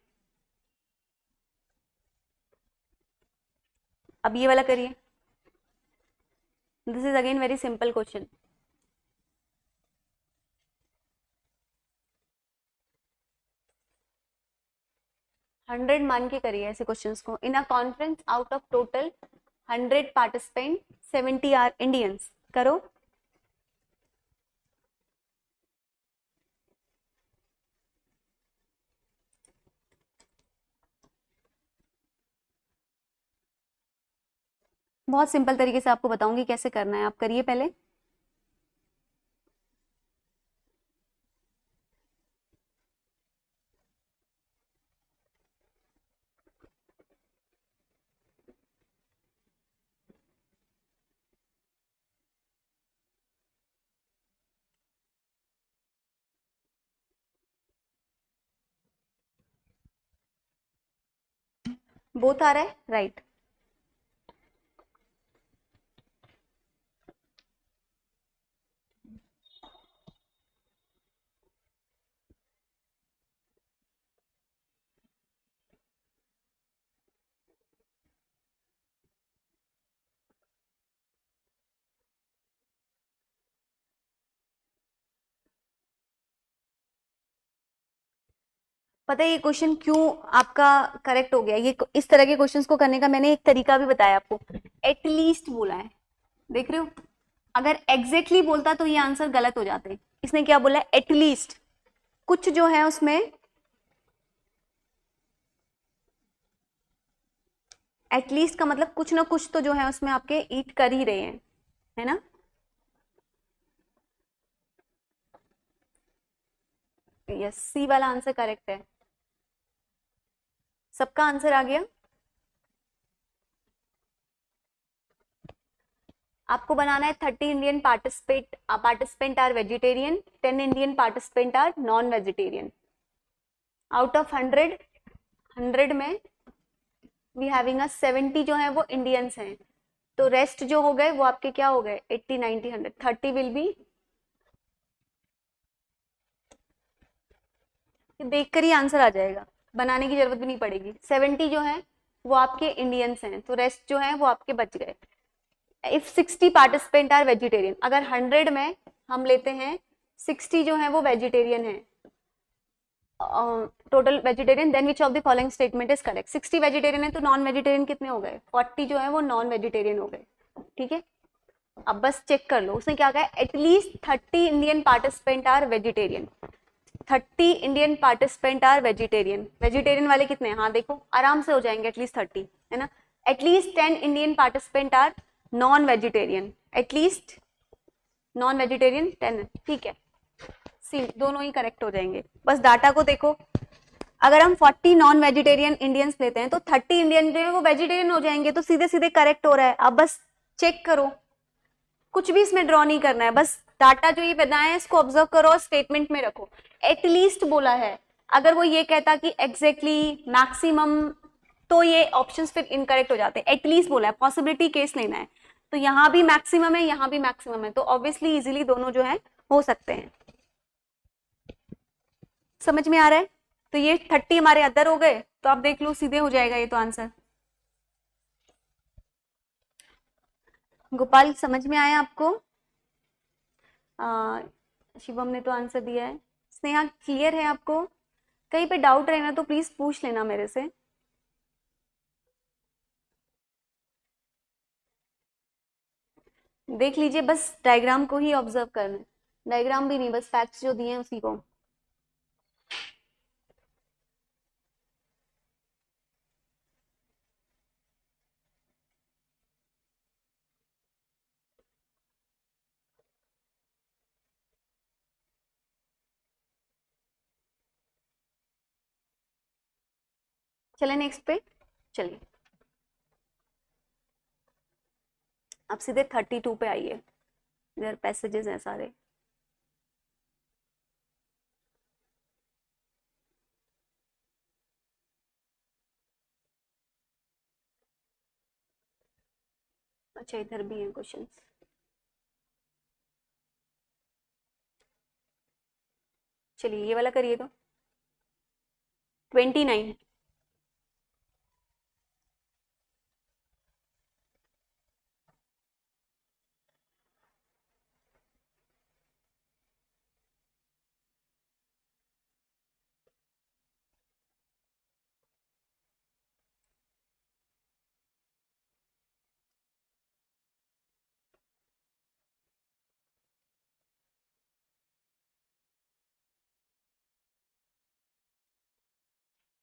अब ये वाला करिए, this is again very simple question. Hundred मान के करिए ऐसे क्वेश्चंस को। In a conference out of total 100 participant 70 are Indians, करो। बहुत सिंपल तरीके से आपको बताऊंगी कैसे करना है, आप करिए पहले। बोथ आ रहा है, राइट। पता है ये क्वेश्चन क्यों आपका करेक्ट हो गया? ये इस तरह के क्वेश्चंस को करने का मैंने एक तरीका भी बताया आपको। एटलीस्ट बोला है, देख रहे हो? अगर एग्जैक्टली बोलता तो ये आंसर गलत हो जाते। इसने क्या बोला? एटलीस्ट। कुछ जो है उसमें एटलीस्ट का मतलब कुछ ना कुछ तो जो है उसमें आपके ईट कर ही रहे हैं, है ना? यस, सी वाला आंसर करेक्ट है। सबका आंसर आ गया? आपको बनाना है 30 Indian participant are vegetarian, 10 Indian participant are non vegetarian. Out of 100 में वी हैविंग अ 70 जो है वो इंडियंस हैं, तो रेस्ट जो हो गए वो आपके क्या हो गए? 80 90 100, 30 विल बी, देखकर ही आंसर आ जाएगा, बनाने की जरूरत भी नहीं पड़ेगी। 70 जो है वो आपके इंडियंस हैं, तो रेस्ट जो है वो आपके बच गए। इफ 60 पार्टिसिपेंट आर वेजिटेरियन, अगर 100 में हम लेते हैं 60 जो है वो वेजिटेरियन है, total vegetarian, then which of the following statement is correct? 60 vegetarian है तो नॉन वेजिटेरियन कितने हो गए? 40 जो है वो नॉन वेजिटेरियन हो गए। ठीक है, अब बस चेक कर लो उसने क्या कहा? At least 30 Indian participant are vegetarian. 30 Indian participant are vegetarian. Vegetarian वाले कितने हैं? हाँ देखो, आराम से हो जाएंगे एटलीस्ट 30, है ना? At least 10 Indian participant are non vegetarian. At least non vegetarian 10, ठीक है, सी दोनों ही करेक्ट हो जाएंगे। बस डाटा को देखो, अगर हम 40 नॉन वेजिटेरियन इंडियंस लेते हैं तो 30 इंडियन जो है वो वेजिटेरियन हो जाएंगे, तो सीधे सीधे करेक्ट हो रहा है। अब बस चेक करो, कुछ भी इसमें ड्रॉ नहीं करना है, बस डाटा जो ये बनाया है इसको ऑब्जर्व करो और स्टेटमेंट में रखो। एटलीस्ट बोला है, अगर वो ये कहता कि एग्जैक्टली मैक्सिमम, तो ये ऑप्शंस फिर इनकरेक्ट हो जाते हैं। एटलीस्ट बोला है, पॉसिबिलिटी केस लेना है, तो यहाँ भी मैक्सिमम है, यहाँ भी मैक्सिमम है, तो ऑब्वियसली इजिली दोनों जो है हो सकते हैं। समझ में आ रहा है? तो ये 30 हमारे अदर हो गए, तो आप देख लो सीधे हो जाएगा ये तो आंसर। गोपाल समझ में आया आपको? शिवम ने तो आंसर दिया है। स्नेहा क्लियर है आपको? कहीं पे डाउट रहना तो प्लीज पूछ लेना मेरे से। देख लीजिए, बस डायग्राम को ही ऑब्जर्व करना है, डायग्राम भी नहीं, बस फैक्ट्स जो दिए हैं उसी को। चले नेक्स्ट पे, चलिए अब सीधे 32 पे आइए। इधर पैसेजेस हैं सारे। अच्छा इधर भी हैं क्वेश्चंस। चलिए ये वाला करिए तो। 29।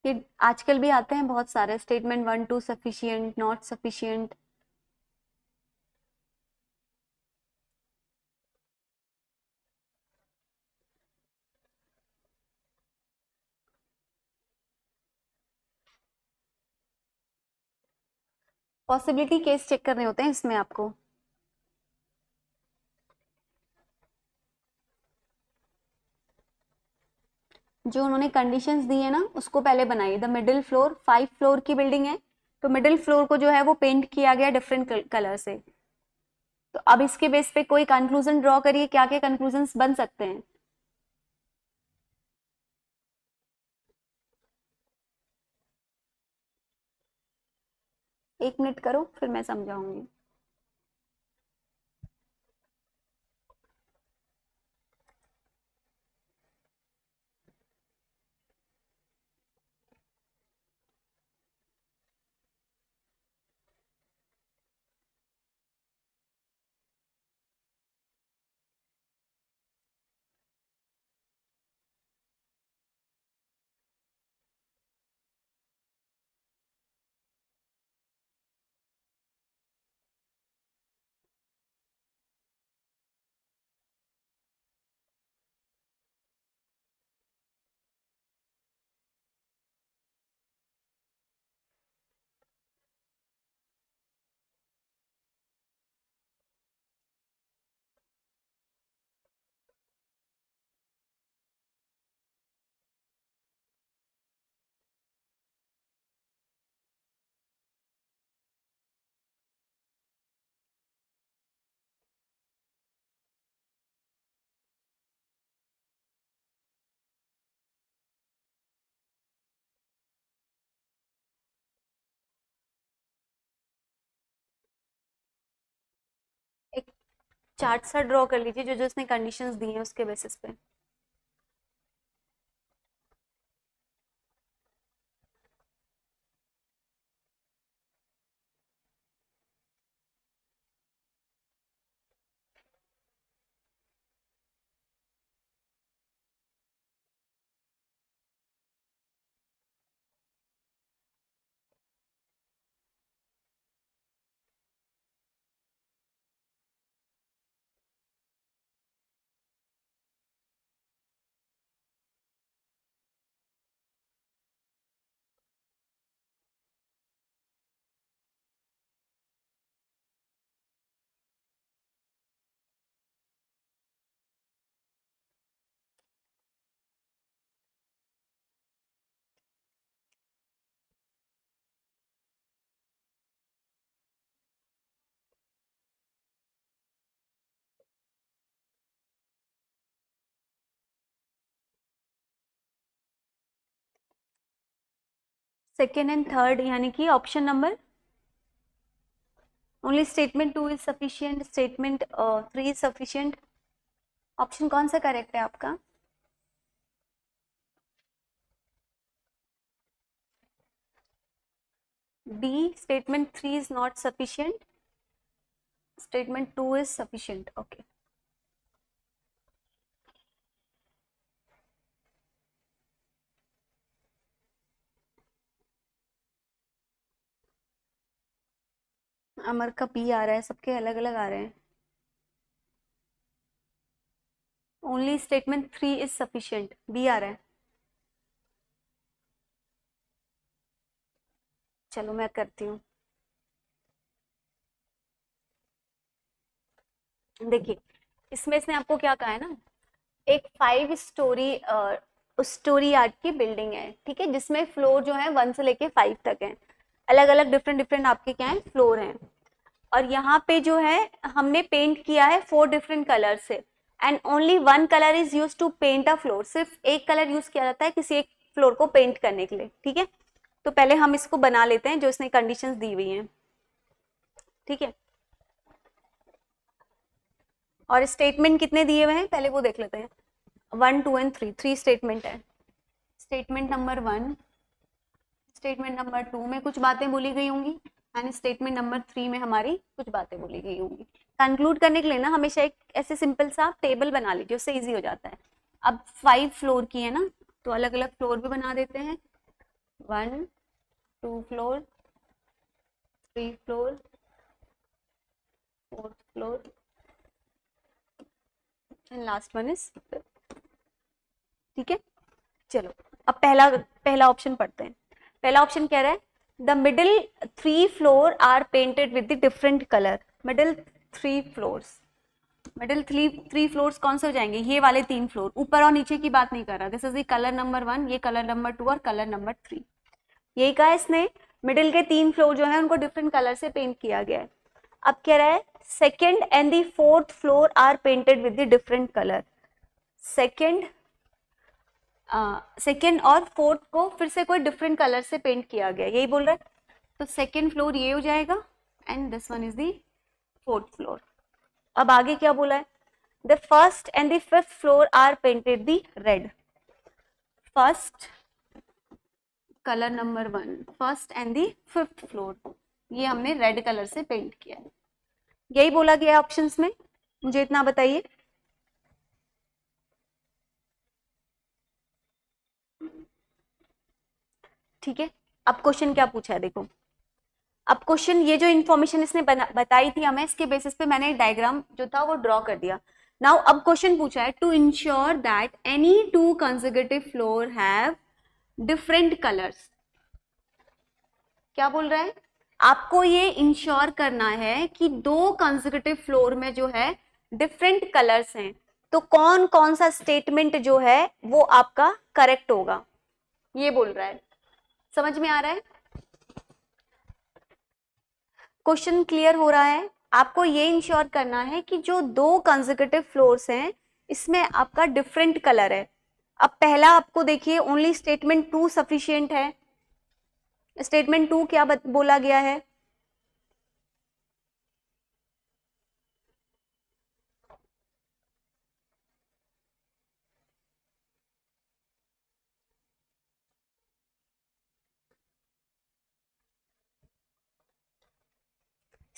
ये आजकल भी आते हैं बहुत सारे statement, 1 2 sufficient, not sufficient. Possibility case check करने होते हैं इसमें आपको। जो उन्होंने कंडीशंस दी है ना उसको पहले बनाइए। द मिडिल फ्लोर, 5 फ्लोर की बिल्डिंग है, तो मिडिल फ्लोर को जो है वो पेंट किया गया डिफरेंट कलर से। तो अब इसके बेस पे कोई कंक्लूजन ड्रॉ करिए, क्या क्या कंक्लूजन बन सकते हैं? एक मिनट करो फिर मैं समझाऊंगी। चार्ट सा ड्रॉ कर लीजिए जो जो उसने कंडीशंस दी हैं उसके बेसिस पे। सेकेंड एंड थर्ड यानी कि option number only statement 2 is sufficient, statement 3 is sufficient. Option कौन सा करेक्ट है आपका? B, statement 3 is not sufficient, statement 2 is sufficient. Okay, Amar का बी आ रहा है, सबके अलग अलग आ रहे हैं। Only statement 3 is sufficient, B आ रहा है। चलो मैं करती हूँ। देखिए, इसमें इसने आपको क्या कहा है ना, एक 5 स्टोरी स्टोरी आर्ट की बिल्डिंग है, ठीक है, जिसमें फ्लोर जो है 1 से लेके 5 तक है। अलग अलग डिफरेंट डिफरेंट आपके क्या है फ्लोर हैं। और यहाँ पे जो है हमने पेंट किया है 4 डिफरेंट कलर से, and only 1 colour is use to paint a floor. सिर्फ एक कलर यूज किया जाता है किसी एक फ्लोर को पेंट करने के लिए, ठीक है। तो पहले हम इसको बना लेते हैं जो इसने कंडीशंस दी हुई हैं, ठीक है। और स्टेटमेंट कितने दिए हुए हैं पहले वो देख लेते हैं। 1, 2 एंड 3, 3 स्टेटमेंट है। स्टेटमेंट नंबर 1, स्टेटमेंट नंबर 2 में कुछ बातें बोली गई होंगी, एंड स्टेटमेंट नंबर 3 में हमारी कुछ बातें बोली गई होंगी। कंक्लूड करने के लिए ना हमेशा एक ऐसे सिंपल सा टेबल बना लीजिए, उससे इजी हो जाता है। अब 5 फ्लोर की है ना, तो अलग अलग फ्लोर भी बना देते हैं। 1, 2 floor, 3 floor, 4 floor, and last one is, ठीक है। चलो अब पहला पहला ऑप्शन पढ़ते हैं। पहला ऑप्शन कह रहा है the middle 3 floor are painted with the different colour. Middle 3 floors, middle three floors कौन से हो जाएंगे? ये वाले 3 फ्लोर, ऊपर और नीचे की बात नहीं कर रहा। This is the colour number 1, ये कलर नंबर 2 और कलर नंबर 3। यही कहा इसने, मिडिल के 3 फ्लोर जो है उनको डिफरेंट कलर से पेंट किया गया है। अब कह रहा है second and the fourth floor are painted with the different colour. Second और फोर्थ को फिर से कोई डिफरेंट कलर से पेंट किया गया, यही बोल रहा है। तो सेकेंड फ्लोर ये हो जाएगा, and this one is the fourth floor. अब आगे क्या बोला है? The first and the fifth floor are painted the red. First colour number 1, first and the fifth floor ये हमने रेड कलर से पेंट किया है। यही बोला गया है ऑप्शंस में, मुझे इतना बताइए। ठीक है, अब क्वेश्चन क्या पूछा है देखो। अब क्वेश्चन ये जो इन्फॉर्मेशन इसने बताई थी हमें, इसके बेसिस पे मैंने एक डायग्राम जो था वो ड्रॉ कर दिया। नाउ अब क्वेश्चन पूछा है to ensure that any 2 consecutive floor have different colours. क्या बोल रहा है? आपको ये इंश्योर करना है कि 2 कंसेक्यूटिव फ्लोर में जो है डिफरेंट कलर्स हैं, तो कौन कौन सा स्टेटमेंट जो है वो आपका करेक्ट होगा, ये बोल रहा है। समझ में आ रहा है? क्वेश्चन क्लियर हो रहा है? आपको ये इंश्योर करना है कि जो 2 कंसेक्यूटिव फ्लोर्स हैं इसमें आपका डिफरेंट कलर है। अब पहला आपको देखिए, ओनली स्टेटमेंट 2 सफिशिएंट है। स्टेटमेंट 2 क्या बोला गया है?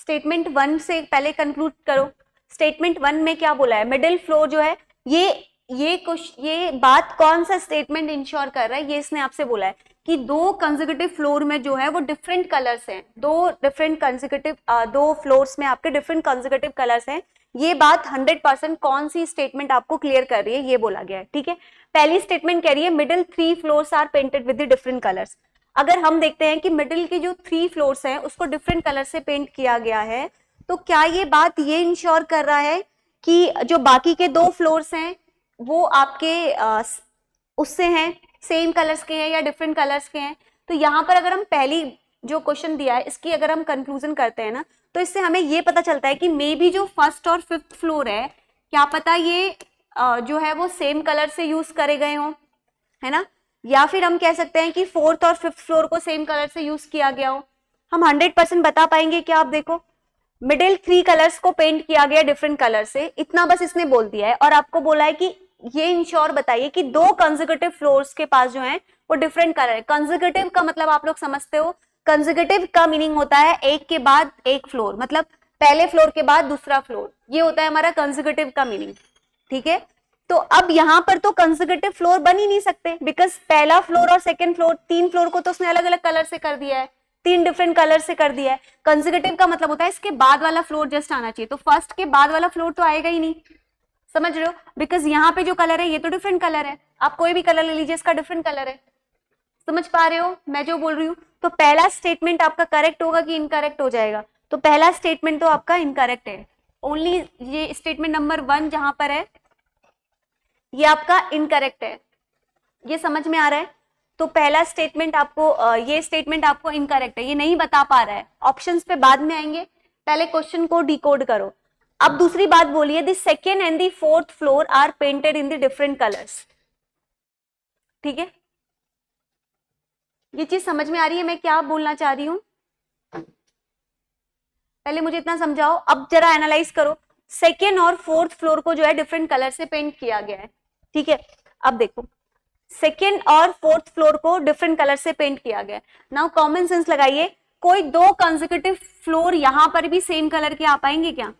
स्टेटमेंट 1 से पहले कंक्लूड करो। स्टेटमेंट 1 में क्या बोला है, मिडिल फ्लोर जो है, ये बात कौन सा स्टेटमेंट इंश्योर कर रहा है, ये इसने आपसे बोला है कि दो कंसेक्यूटिव फ्लोर में जो है वो डिफरेंट कलर्स हैं, दो फ्लोर्स में आपके डिफरेंट कंसेक्यूटिव कलर्स हैं। ये बात 100% कौन सी स्टेटमेंट आपको क्लियर कर रही है, ये बोला गया है। ठीक है, पहली स्टेटमेंट कह रही है middle 3 floors are painted with the different colours. अगर हम देखते हैं कि मिडिल की जो 3 फ्लोर्स हैं उसको डिफरेंट कलर से पेंट किया गया है, तो क्या ये बात ये इंश्योर कर रहा है कि जो बाकी के 2 फ्लोर्स हैं वो आपके उससे हैं, सेम कलर्स के हैं या डिफरेंट कलर्स के हैं? तो यहाँ पर अगर हम पहली जो क्वेश्चन दिया है इसकी अगर हम कंक्लूजन करते हैं ना, तो इससे हमें ये पता चलता है कि मे बी जो फर्स्ट और फिफ्थ फ्लोर है, क्या पता ये जो है वो सेम कलर से यूज करे गए हों, है ना? या फिर हम कह सकते हैं कि फोर्थ और फिफ्थ फ्लोर को सेम कलर से यूज किया गया हो। हम 100% बता पाएंगे क्या? आप देखो, मिडिल 3 कलर्स को पेंट किया गया डिफरेंट कलर से, इतना बस इसने बोल दिया है, और आपको बोला है कि ये इंश्योर बताइए कि दो कंसेक्यूटिव फ्लोर्स के पास जो है वो डिफरेंट कलर है। कंसेक्यूटिव का मतलब आप लोग समझते हो, कंसेक्यूटिव का मीनिंग होता है एक के बाद एक फ्लोर, मतलब पहले फ्लोर के बाद दूसरा फ्लोर, ये होता है हमारा कंसेक्यूटिव का मीनिंग। ठीक है, तो अब यहां पर तो कंसेक्यूटिव फ्लोर बन ही नहीं सकते, बिकॉज पहला फ्लोर और सेकंड फ्लोर, 3 फ्लोर को तो उसने अलग अलग कलर से कर दिया है, 3 डिफरेंट कलर से कर दिया है। कंसेक्यूटिव का मतलब होता है इसके बाद वाला फ्लोर जस्ट आना चाहिए, तो फर्स्ट के बाद वाला फ्लोर तो आएगा ही नहीं, समझ रहे हो? बिकॉज यहाँ पे जो कलर है ये तो डिफरेंट कलर है, आप कोई भी कलर ले लीजिए इसका डिफरेंट कलर है। समझ पा रहे हो मैं जो बोल रही हूँ? तो पहला स्टेटमेंट आपका करेक्ट होगा कि इनकरेक्ट हो जाएगा? तो पहला स्टेटमेंट तो आपका इनकरेक्ट है, ओनली ये स्टेटमेंट नंबर 1 जहां पर है ये आपका इनकरेक्ट है। ये समझ में आ रहा है? तो पहला स्टेटमेंट आपको ये स्टेटमेंट आपको इनकरेक्ट है, ये नहीं बता पा रहा है। ऑप्शंस पे बाद में आएंगे, पहले क्वेश्चन को डिकोड करो। अब दूसरी बात बोलिए, the second and the fourth floor are painted in the different colours. ठीक है, ये चीज समझ में आ रही है मैं क्या बोलना चाह रही हूं? पहले मुझे इतना समझाओ, अब जरा एनालाइज करो। सेकेंड और फोर्थ फ्लोर को जो है डिफरेंट कलर से पेंट किया गया है। ठीक है, अब देखो, सेकेंड और फोर्थ फ्लोर को डिफरेंट कलर से पेंट किया गया है। नाउ कॉमन सेंस लगाइए, कोई दो कंसेक्यूटिव फ्लोर यहां पर भी सेम कलर के आ पाएंगे क्या?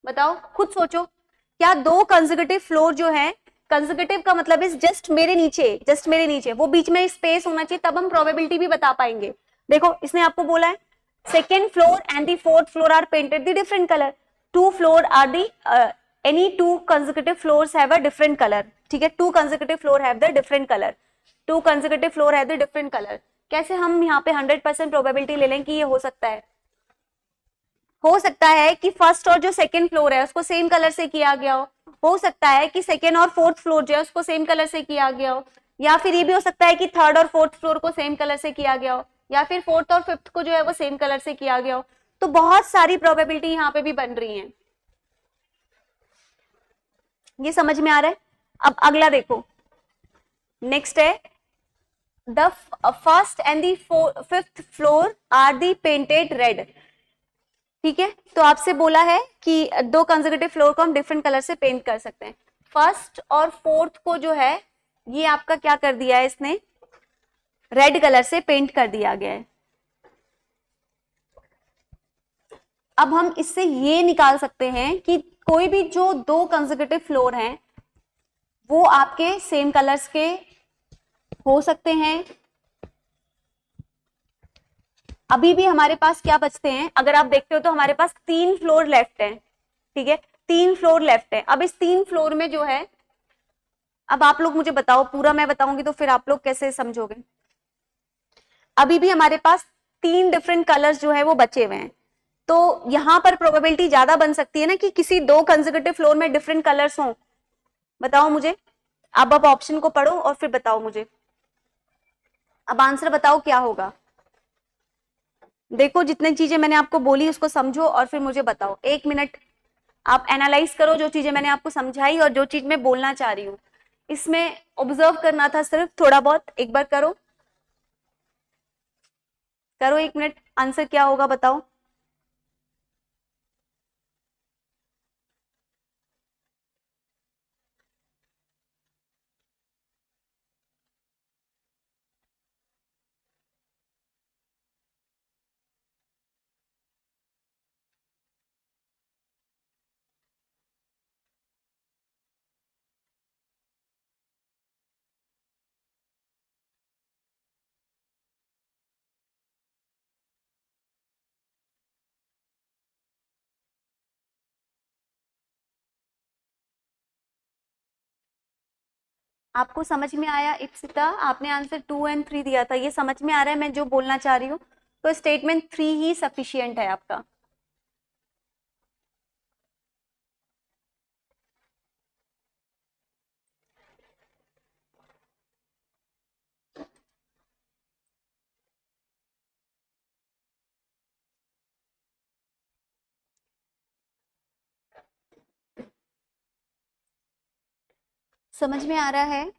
बताओ, खुद सोचो, क्या दो कंसेक्यूटिव फ्लोर जो है, कंसेक्यूटिव का मतलब इज जस्ट मेरे नीचे, वो बीच में स्पेस होना चाहिए, तब हम प्रोबेबिलिटी भी बता पाएंगे। देखो, इसने आपको बोला है second floor and the fourth floor are painted the different colour, two floor are the any two consecutive floors have a different color. ठीक है, two consecutive floor have the different color, two consecutive floor have the different color। कैसे हम यहाँ पे 100% probability ले लें कि ये हो सकता है? हो सकता है कि फर्स्ट और जो सेकंड फ्लोर है उसको सेम कलर से किया गया हो सकता है कि सेकंड और फोर्थ फ्लोर जो है उसको सेम कलर से किया गया हो, या फिर ये भी हो सकता है कि थर्ड और फोर्थ फ्लोर को सेम कलर से किया गया हो, या फिर फोर्थ और फिफ्थ को जो है वो सेम कलर से किया गया हो। तो बहुत सारी प्रोबेबिलिटी यहाँ पे भी बन रही है। ये समझ में आ रहा है? अब अगला देखो, नेक्स्ट है the first and the fifth floor are the painted red. ठीक है, तो आपसे बोला है कि दो कंसेक्यूटिव फ्लोर को हम डिफरेंट कलर से पेंट कर सकते हैं। फर्स्ट और फोर्थ को जो है ये आपका क्या कर दिया है, इसने रेड कलर से पेंट कर दिया गया है। अब हम इससे ये निकाल सकते हैं कि कोई भी जो दो कंसेक्यूटिव फ्लोर हैं वो आपके सेम कलर्स के हो सकते हैं। अभी भी हमारे पास क्या बचते हैं, अगर आप देखते हो तो हमारे पास 3 फ्लोर लेफ्ट है। ठीक है, 3 फ्लोर लेफ्ट है। अब इस 3 फ्लोर में जो है, अब आप लोग मुझे बताओ, पूरा मैं बताऊंगी तो फिर आप लोग कैसे समझोगे? अभी भी हमारे पास 3 डिफरेंट कलर्स जो है वो बचे हुए हैं, तो यहां पर प्रोबेबिलिटी ज्यादा बन सकती है ना कि किसी दो कंसेक्यूटिव फ्लोर में डिफरेंट कलर्स हों। बताओ मुझे, अब ऑप्शन को पढ़ो और फिर बताओ मुझे, अब आंसर बताओ क्या होगा। देखो, जितनी चीजें मैंने आपको बोली उसको समझो और फिर मुझे बताओ। 1 मिनट आप एनालाइज करो जो चीजें मैंने आपको समझाई और जो चीज मैं बोलना चाह रही हूँ, इसमें ऑब्जर्व करना था सिर्फ थोड़ा बहुत। एक बार करो, 1 मिनट, आंसर क्या होगा बताओ। आपको समझ में आया इप्सिता? आपने आंसर 2 एंड 3 दिया था, ये समझ में आ रहा है मैं जो बोलना चाह रही हूँ? तो स्टेटमेंट 3 ही सफिशियंट है आपका। समझ में आ रहा है?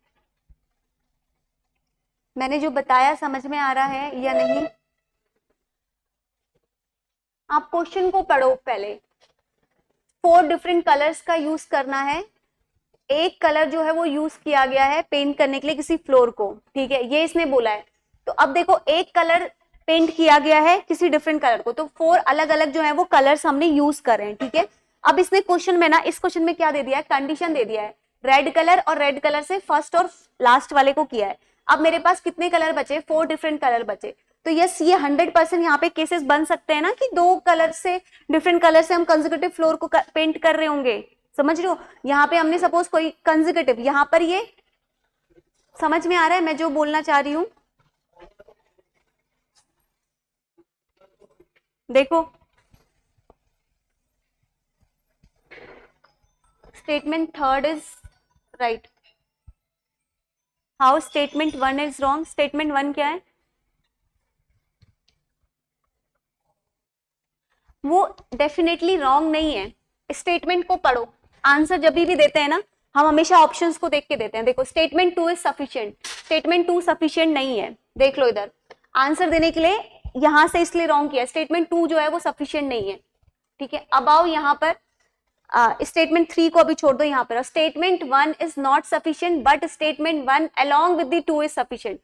मैंने जो बताया समझ में आ रहा है या नहीं? आप क्वेश्चन को पढ़ो पहले। 4 डिफरेंट कलर्स का यूज करना है। एक कलर जो है वो यूज किया गया है पेंट करने के लिए किसी फ्लोर को, ठीक है, ये इसने बोला है। तो अब देखो, एक कलर पेंट किया गया है किसी डिफरेंट कलर को, तो 4 अलग अलग जो है वो कलर्स हमने यूज कर रहे हैं, ठीक है। अब इसने क्वेश्चन में ना, इस क्वेश्चन में क्या दे दिया है, कंडीशन दे दिया है, रेड कलर और रेड कलर से फर्स्ट और लास्ट वाले को किया है। अब मेरे पास कितने कलर बचे? 4 डिफरेंट कलर बचे। तो यस, ये 100% यहाँ पे केसेस बन सकते हैं ना कि 2 कलर से, डिफरेंट कलर से हम कंसेक्यूटिव फ्लोर को पेंट कर रहे होंगे। समझ रहे हो? यहाँ पे हमने सपोज कोई कंसेक्यूटिव, यहाँ पर ये समझ में आ रहा है मैं जो बोलना चाह रही हूं? देखो, statement third is right. How statement 1 is wrong? Statement 1 क्या है? वो डेफिनेटली रॉन्ग नहीं है। स्टेटमेंट को पढ़ो। आंसर जब भी देते हैं ना, हम हमेशा ऑप्शंस को देख के देते हैं। देखो, statement 2 is sufficient, statement 2 sufficient नहीं है। देख लो इधर, आंसर देने के लिए यहां से इसलिए रॉन्ग किया, स्टेटमेंट 2 जो है वो सफिशिएंट नहीं है, ठीक है। अब आओ यहाँ पर, स्टेटमेंट 3 को अभी छोड़ दो, यहाँ पर statement 1 is not sufficient but statement 1 along with the 2 is sufficient.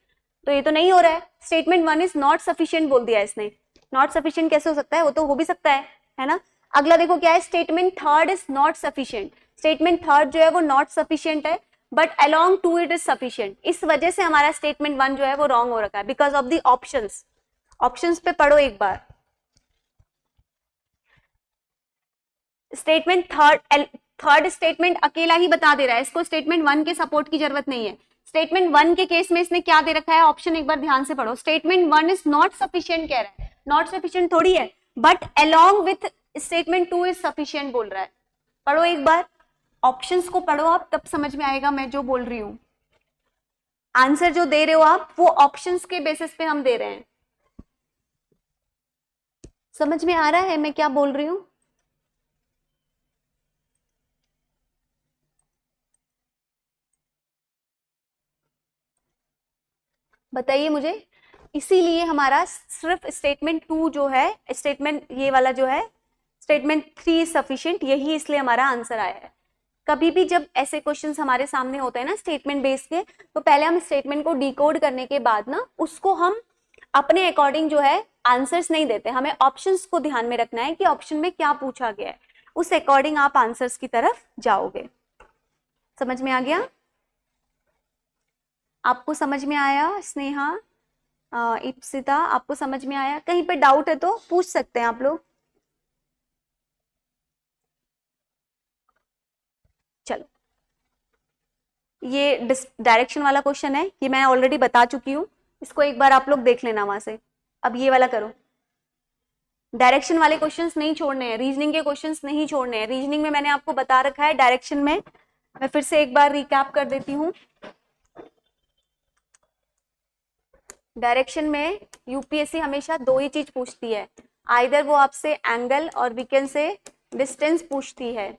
तो ये तो नहीं हो रहा है, स्टेटमेंट 1 इज नॉट सफिशिएंट बोल दिया इसने। नॉट सफिशिएंट कैसे हो सकता है? वो तो हो भी सकता है ना। अगला देखो क्या है, statement third is not sufficient. Statement third जो है वो नॉट सफिशिएंट है but along to it is sufficient. इस वजह से हमारा स्टेटमेंट 1 जो है वो रॉन्ग हो रखा है, because of the options. Options पे पढ़ो एक बार। स्टेटमेंट थर्ड स्टेटमेंट अकेला ही बता दे रहा है, इसको स्टेटमेंट 1 के सपोर्ट की जरूरत नहीं है। स्टेटमेंट 1 के केस में इसने क्या दे रखा है, ऑप्शन एक बार ध्यान से पढ़ो। स्टेटमेंट 1 इज नॉट सफिशिएंट कह रहा है, नॉट सफिशिएंट थोड़ी है, but along with statement 2 is sufficient बोल रहा है। पढ़ो एक बार, ऑप्शंस को पढ़ो आप, तब समझ में आएगा मैं जो बोल रही हूं। आंसर जो दे रहे हो आप, वो ऑप्शंस के बेसिस पे हम दे रहे हैं। समझ में आ रहा है मैं क्या बोल रही हूं? बताइए मुझे। इसीलिए हमारा सिर्फ स्टेटमेंट 2 जो है, स्टेटमेंट ये वाला जो है, स्टेटमेंट 3 सफिशिएंट, यही इसलिए हमारा आंसर आया है। कभी भी जब ऐसे क्वेश्चंस हमारे सामने होते हैं ना स्टेटमेंट बेस के, तो पहले हम स्टेटमेंट को डिकोड करने के बाद ना उसको हम अपने अकॉर्डिंग जो है आंसर्स नहीं देते, हमें ऑप्शंस को ध्यान में रखना है कि ऑप्शन में क्या पूछा गया है, उस अकॉर्डिंग आप आंसर्स की तरफ जाओगे। समझ में आ गया? आपको समझ में आया? स्नेहा, इप्सिता, आपको समझ में आया? कहीं पे डाउट है तो पूछ सकते हैं आप लोग। चलो, ये डायरेक्शन वाला क्वेश्चन है, ये मैं ऑलरेडी बता चुकी हूँ, इसको एक बार आप लोग देख लेना वहां से। अब ये वाला करो। डायरेक्शन वाले क्वेश्चंस नहीं छोड़ने हैं, रीजनिंग के क्वेश्चंस नहीं छोड़ने हैं। रीजनिंग में मैंने आपको बता रखा है, डायरेक्शन में मैं फिर से एक बार रिकैप कर देती हूँ। डायरेक्शन में यूपीएससी हमेशा 2 ही चीज पूछती है, आइदर वो आपसे एंगल और वी कैन से डिस्टेंस पूछती है,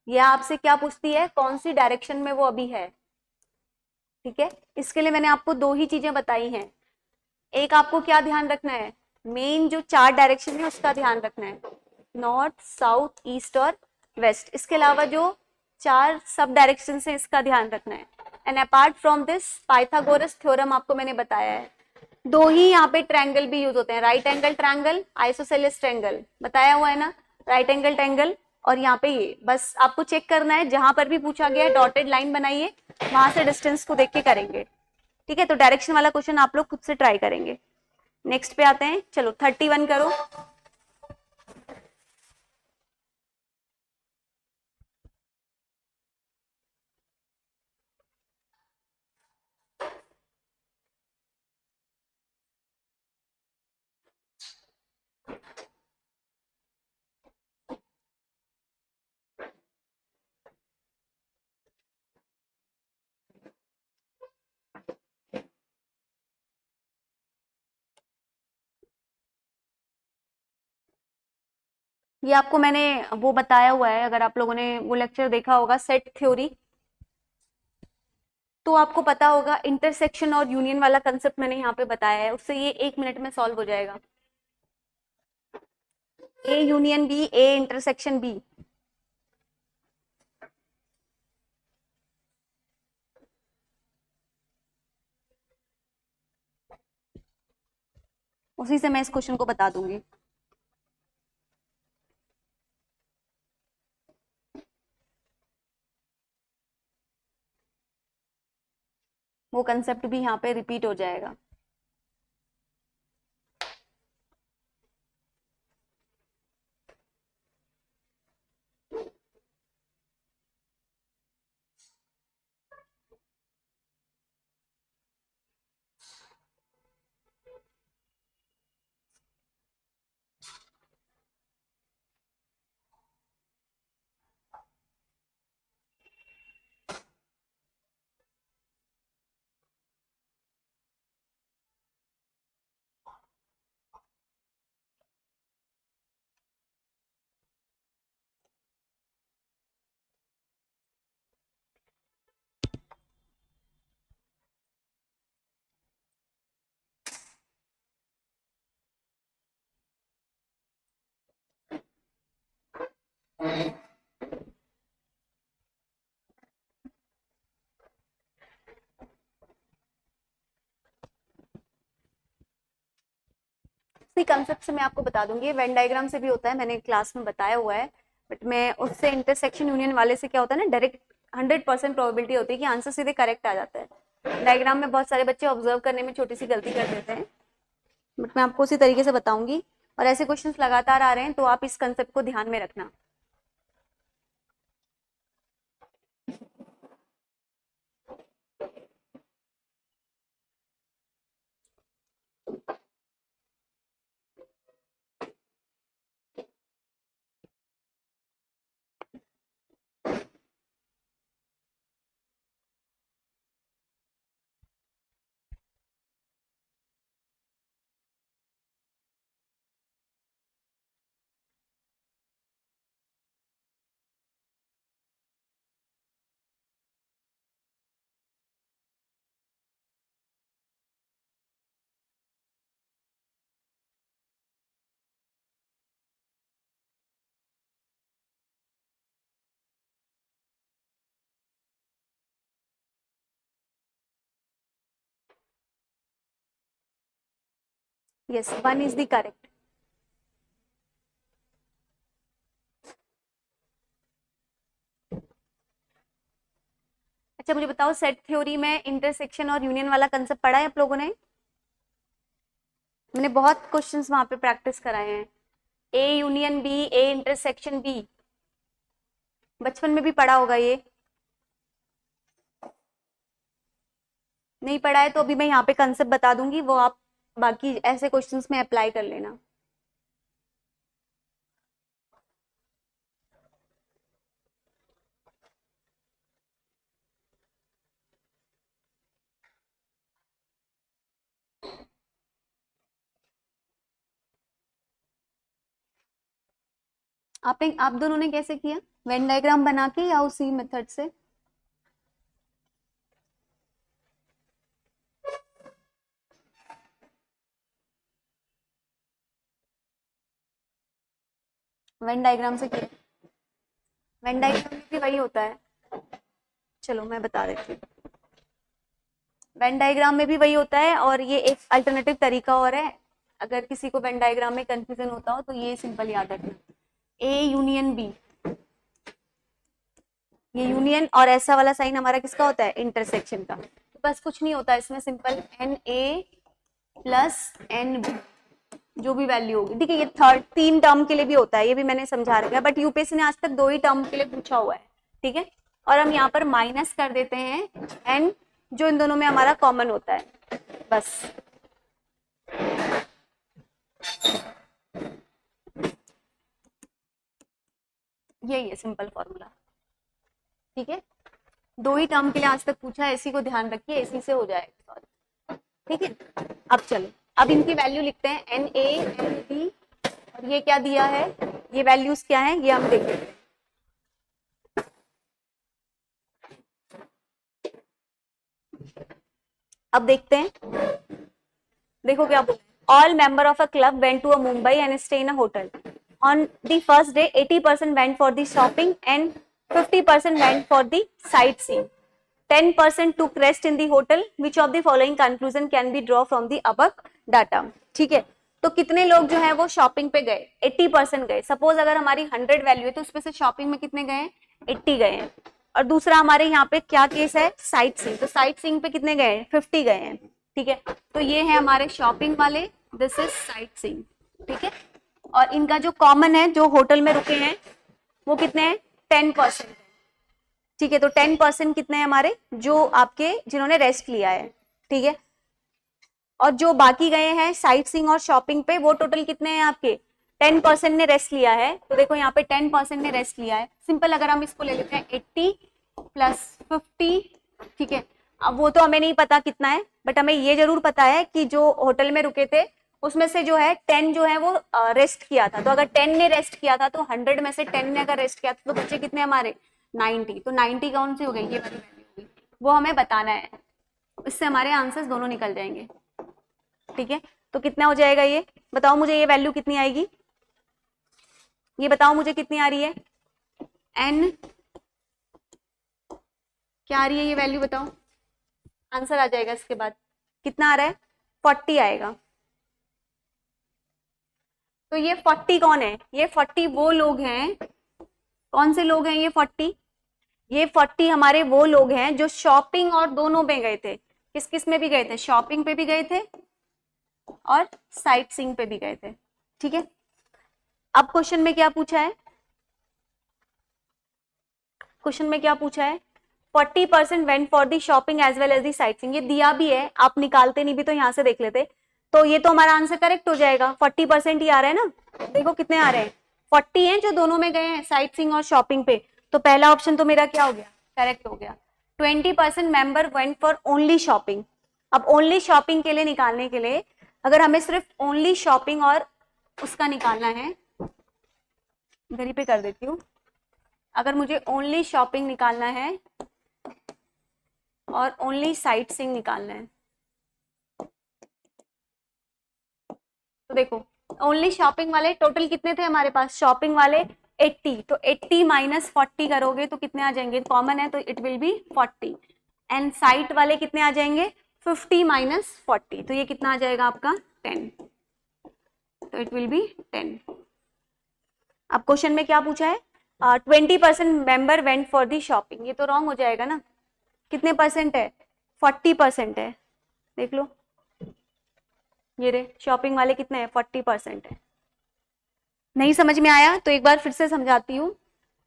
या आपसे क्या पूछती है, कौन सी डायरेक्शन में वो अभी है, ठीक है। इसके लिए मैंने आपको 2 ही चीजें बताई हैं। एक आपको क्या ध्यान रखना है, मेन जो 4 डायरेक्शन है उसका ध्यान रखना है, नॉर्थ, साउथ, ईस्ट और वेस्ट। इसके अलावा जो 4 सब डायरेक्शन है इसका ध्यान रखना है। And apart from this, Pythagoras theorem आपको मैंने बताया है। 2 ही यहाँ पे ट्रायंगल भी यूज होते हैं, right angle triangle, isosceles triangle, बताया हुआ है ना, राइट एंगल ट्रायंगल। और यहाँ पे ये बस आपको चेक करना है, जहां पर भी पूछा गया है डॉटेड लाइन बनाइए, वहां से डिस्टेंस को देख के करेंगे, ठीक है। तो डायरेक्शन वाला क्वेश्चन आप लोग खुद से ट्राई करेंगे। नेक्स्ट पे आते हैं, चलो 31 करो। ये आपको मैंने वो बताया हुआ है, अगर आप लोगों ने वो लेक्चर देखा होगा सेट थ्योरी, तो आपको पता होगा इंटरसेक्शन और यूनियन वाला कंसेप्ट मैंने यहाँ पे बताया है, उससे ये 1 मिनट में सॉल्व हो जाएगा। A union B, A intersection B. उसी से मैं इस क्वेश्चन को बता दूंगी। वो कंसेप्ट भी यहाँ पे रिपीट हो जाएगा। इसी कंसेप्ट से मैं आपको बता दूंगी, वेन डायग्राम से भी होता है, मैंने क्लास में बताया हुआ है, बट मैं उससे इंटरसेक्शन यूनियन वाले से क्या होता है ना, डायरेक्ट 100% प्रोबेबिलिटी होती है कि आंसर सीधे करेक्ट आ जाता है। डायग्राम में बहुत सारे बच्चे ऑब्जर्व करने में छोटी सी गलती कर देते हैं, बट मैं आपको उसी तरीके से बताऊंगी। और ऐसे क्वेश्चंस लगातार आ रहे हैं, तो आप इस कंसेप्ट को ध्यान में रखना। Yes, 1 is the correct. अच्छा मुझे बताओ, सेट थ्योरी में इंटरसेक्शन और यूनियन वाला कंसेप्ट पढ़ा है आप लोगों ने? मैंने बहुत क्वेश्चंस वहां पे प्रैक्टिस कराए हैं। A union B, A intersection B, बचपन में भी पढ़ा होगा ये। नहीं पढ़ा है तो अभी मैं यहाँ पे कंसेप्ट बता दूंगी, वो आप बाकी ऐसे क्वेश्चंस में अप्लाई कर लेना। आप दोनों ने कैसे किया, वेन डायग्राम बना के या उसी मेथड से? वेन डायग्राम से किया। वेन डायग्राम में भी वही होता है, चलो मैं बता देती हूँ। वेन डायग्राम में भी वही होता है, और ये एक अल्टरनेटिव तरीका और है। अगर किसी को वेन डायग्राम में कंफ्यूजन होता हो तो ये सिंपल याद रखना, ए यूनियन बी, ये यूनियन और ऐसा वाला साइन हमारा किसका होता है, इंटरसेक्शन का। तो बस कुछ नहीं होता इसमें, simple n A plus n B, जो भी वैल्यू होगी, ठीक है। ये थर्ड 3 टर्म के लिए भी होता है, ये भी मैंने समझा रखा है, बट यूपीएससी ने आज तक 2 ही टर्म के लिए पूछा हुआ है, ठीक है। और हम यहाँ पर माइनस कर देते हैं एन, जो इन दोनों में हमारा कॉमन होता है, बस। यही है सिंपल फॉर्मूला, ठीक है। 2 ही टर्म के लिए आज तक पूछा है, इसी को ध्यान रखिए, इसी से हो जाएगा सॉल्व, ठीक है। अब चलो, अब इनकी वैल्यू लिखते हैं, एन ए एन बी, और ये क्या दिया है, ये वैल्यूज क्या है ये हम देख लेते हैं। अब देखते हैं, देखो क्या बोला, all member of a club went to a Mumbai and stay in a hotel on the first day 80% went for the shopping and 50% went for the sightseeing, 10% took rest in the hotel. Which of the following conclusion can be drawn from the above data? ठीक है, तो कितने लोग जो है वो shopping पे गए, 80% गए। सपोज अगर हमारी 100 वैल्यू है तो उसमें से शॉपिंग में कितने गए, 80 गए हैं। और दूसरा हमारे यहाँ पे क्या केस है, साइट सीइंग, तो साइट सीइंग पे कितने गए, 50 गए हैं। ठीक है, तो ये है हमारे शॉपिंग वाले, दिस इज साइट सीइंग। ठीक है, और इनका जो कॉमन है, जो होटल में रुके हैं वो कितने हैं, 10%। ठीक है, तो 10% कितने हैं हमारे, जो आपके जिन्होंने रेस्ट लिया है। ठीक है, और जो बाकी गए हैं साइट सीइंग और शॉपिंग पे, वो टोटल कितने हैं आपके, 10% ने रेस्ट लिया है। तो देखो यहाँ पे 10% ने रेस्ट लिया है। सिंपल अगर हम इसको ले लेते हैं 80 प्लस 50, ठीक है, अब वो तो हमें नहीं पता कितना है, बट हमें ये जरूर पता है कि जो होटल में रुके थे उसमें से जो है 10 जो है वो रेस्ट किया था। तो अगर 10 ने रेस्ट किया था तो 100 में से 10 ने अगर रेस्ट किया था तो बच्चे कितने हमारे, 90। तो 90 कौन सी हो गई, ये वाली वैल्यू हो गई, वो हमें बताना है। इससे हमारे आंसर्स दोनों निकल जाएंगे। ठीक है, तो कितना हो जाएगा, ये बताओ मुझे, ये वैल्यू कितनी आएगी, ये बताओ मुझे कितनी आ रही है, एन क्या आ रही है ये वैल्यू बताओ, आंसर आ जाएगा इसके बाद। कितना आ रहा है, 40 आएगा। तो ये 40 कौन है, ये 40 वो लोग हैं, कौन से लोग हैं ये 40, ये 40 हमारे वो लोग हैं जो शॉपिंग और दोनों में गए थे। किस किस में भी गए थे, शॉपिंग पे भी गए थे और साइट सीइंग पे भी गए थे। ठीक है, अब क्वेश्चन में क्या पूछा है, क्वेश्चन में क्या पूछा है, 40% went for the shopping as well as the sightseeing. ये दिया भी है, आप निकालते नहीं भी तो यहाँ से देख लेते, तो ये तो हमारा आंसर करेक्ट हो जाएगा। 40% ही आ रहा है ना, देखो कितने आ रहे हैं, 40 हैं जो दोनों में गए हैं, साइट सीइंग और शॉपिंग पे। तो पहला ऑप्शन तो मेरा क्या हो गया, करेक्ट हो गया। 20% member went for only shopping. अब ओनली शॉपिंग के लिए निकालने के लिए, अगर हमें सिर्फ ओनली शॉपिंग और उसका निकालना है, इधर ही पे कर देती हूँ, अगर मुझे ओनली शॉपिंग निकालना है और ओनली साइट सीइंग निकालना है, तो देखो ओनली शॉपिंग वाले टोटल कितने थे हमारे पास, शॉपिंग वाले 80, तो 80 माइनस 40 करोगे तो कितने आ जाएंगे, कॉमन है तो it will B 40। And site वाले कितने आ जाएंगे, 50 माइनस 40, तो ये कितना आ जाएगा आपका 10, तो इट विल बी 10। अब क्वेश्चन में क्या पूछा है, 20% member went for the shopping, ये तो रॉन्ग हो जाएगा ना, कितने परसेंट है, 40% है, देख लो ये रे, शॉपिंग वाले कितने हैं, 40% है। नहीं समझ में आया तो एक बार फिर से समझाती हूँ,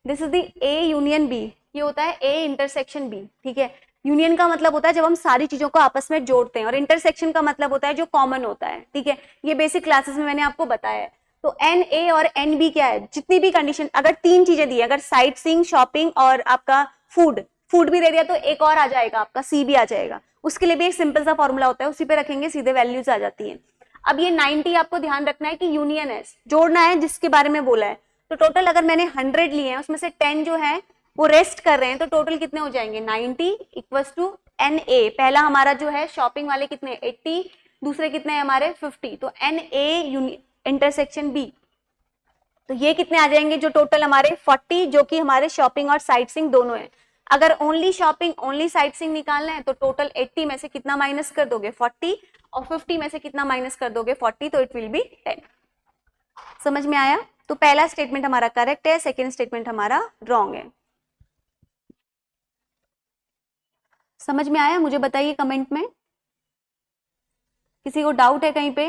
this is the A union B, ये होता है ए इंटरसेक्शन बी। ठीक है, यूनियन का मतलब होता है जब हम सारी चीजों को आपस में जोड़ते हैं, और इंटरसेक्शन का मतलब होता है जो कॉमन होता है। ठीक है, ये बेसिक क्लासेस में मैंने आपको बताया है। तो एन ए और एन बी क्या है, जितनी भी कंडीशन, अगर 3 चीजें दी है, अगर साइट सीइंग, शॉपिंग और आपका फूड, फूड भी दे दिया तो एक और आ जाएगा आपका सी भी आ जाएगा, उसके लिए भी एक सिंपल सा फॉर्मूला होता है, उसी पे रखेंगे सीधे वैल्यूज आ जाती है। अब ये 90 आपको ध्यान रखना है कि यूनियन है, जोड़ना है जिसके बारे में बोला है। तो टोटल अगर मैंने 100 लिए हैं उसमें से 10 जो है वो रेस्ट कर रहे हैं, तो टोटल कितने हो जाएंगे, 90 इक्वल्स टू एन ए। पहला हमारा जो है शॉपिंग वाले कितने 80, दूसरे कितने हैं हमारे 50, तो एन ए इंटरसेक्शन बी, तो ये कितने आ जाएंगे जो टोटल हमारे 40, जो कि हमारे शॉपिंग और साइट सीइंग दोनों है। अगर only shopping only sight seeing निकालना है तो टोटल 80 में से कितना माइनस कर दोगे 40, और 50 में से कितना माइनस कर दोगे 40, तो इट विल बी 10। समझ में आया, तो पहला स्टेटमेंट हमारा करेक्ट है, सेकेंड स्टेटमेंट हमारा रॉन्ग है। समझ में आया, मुझे बताइए कमेंट में, किसी को डाउट है कहीं पे।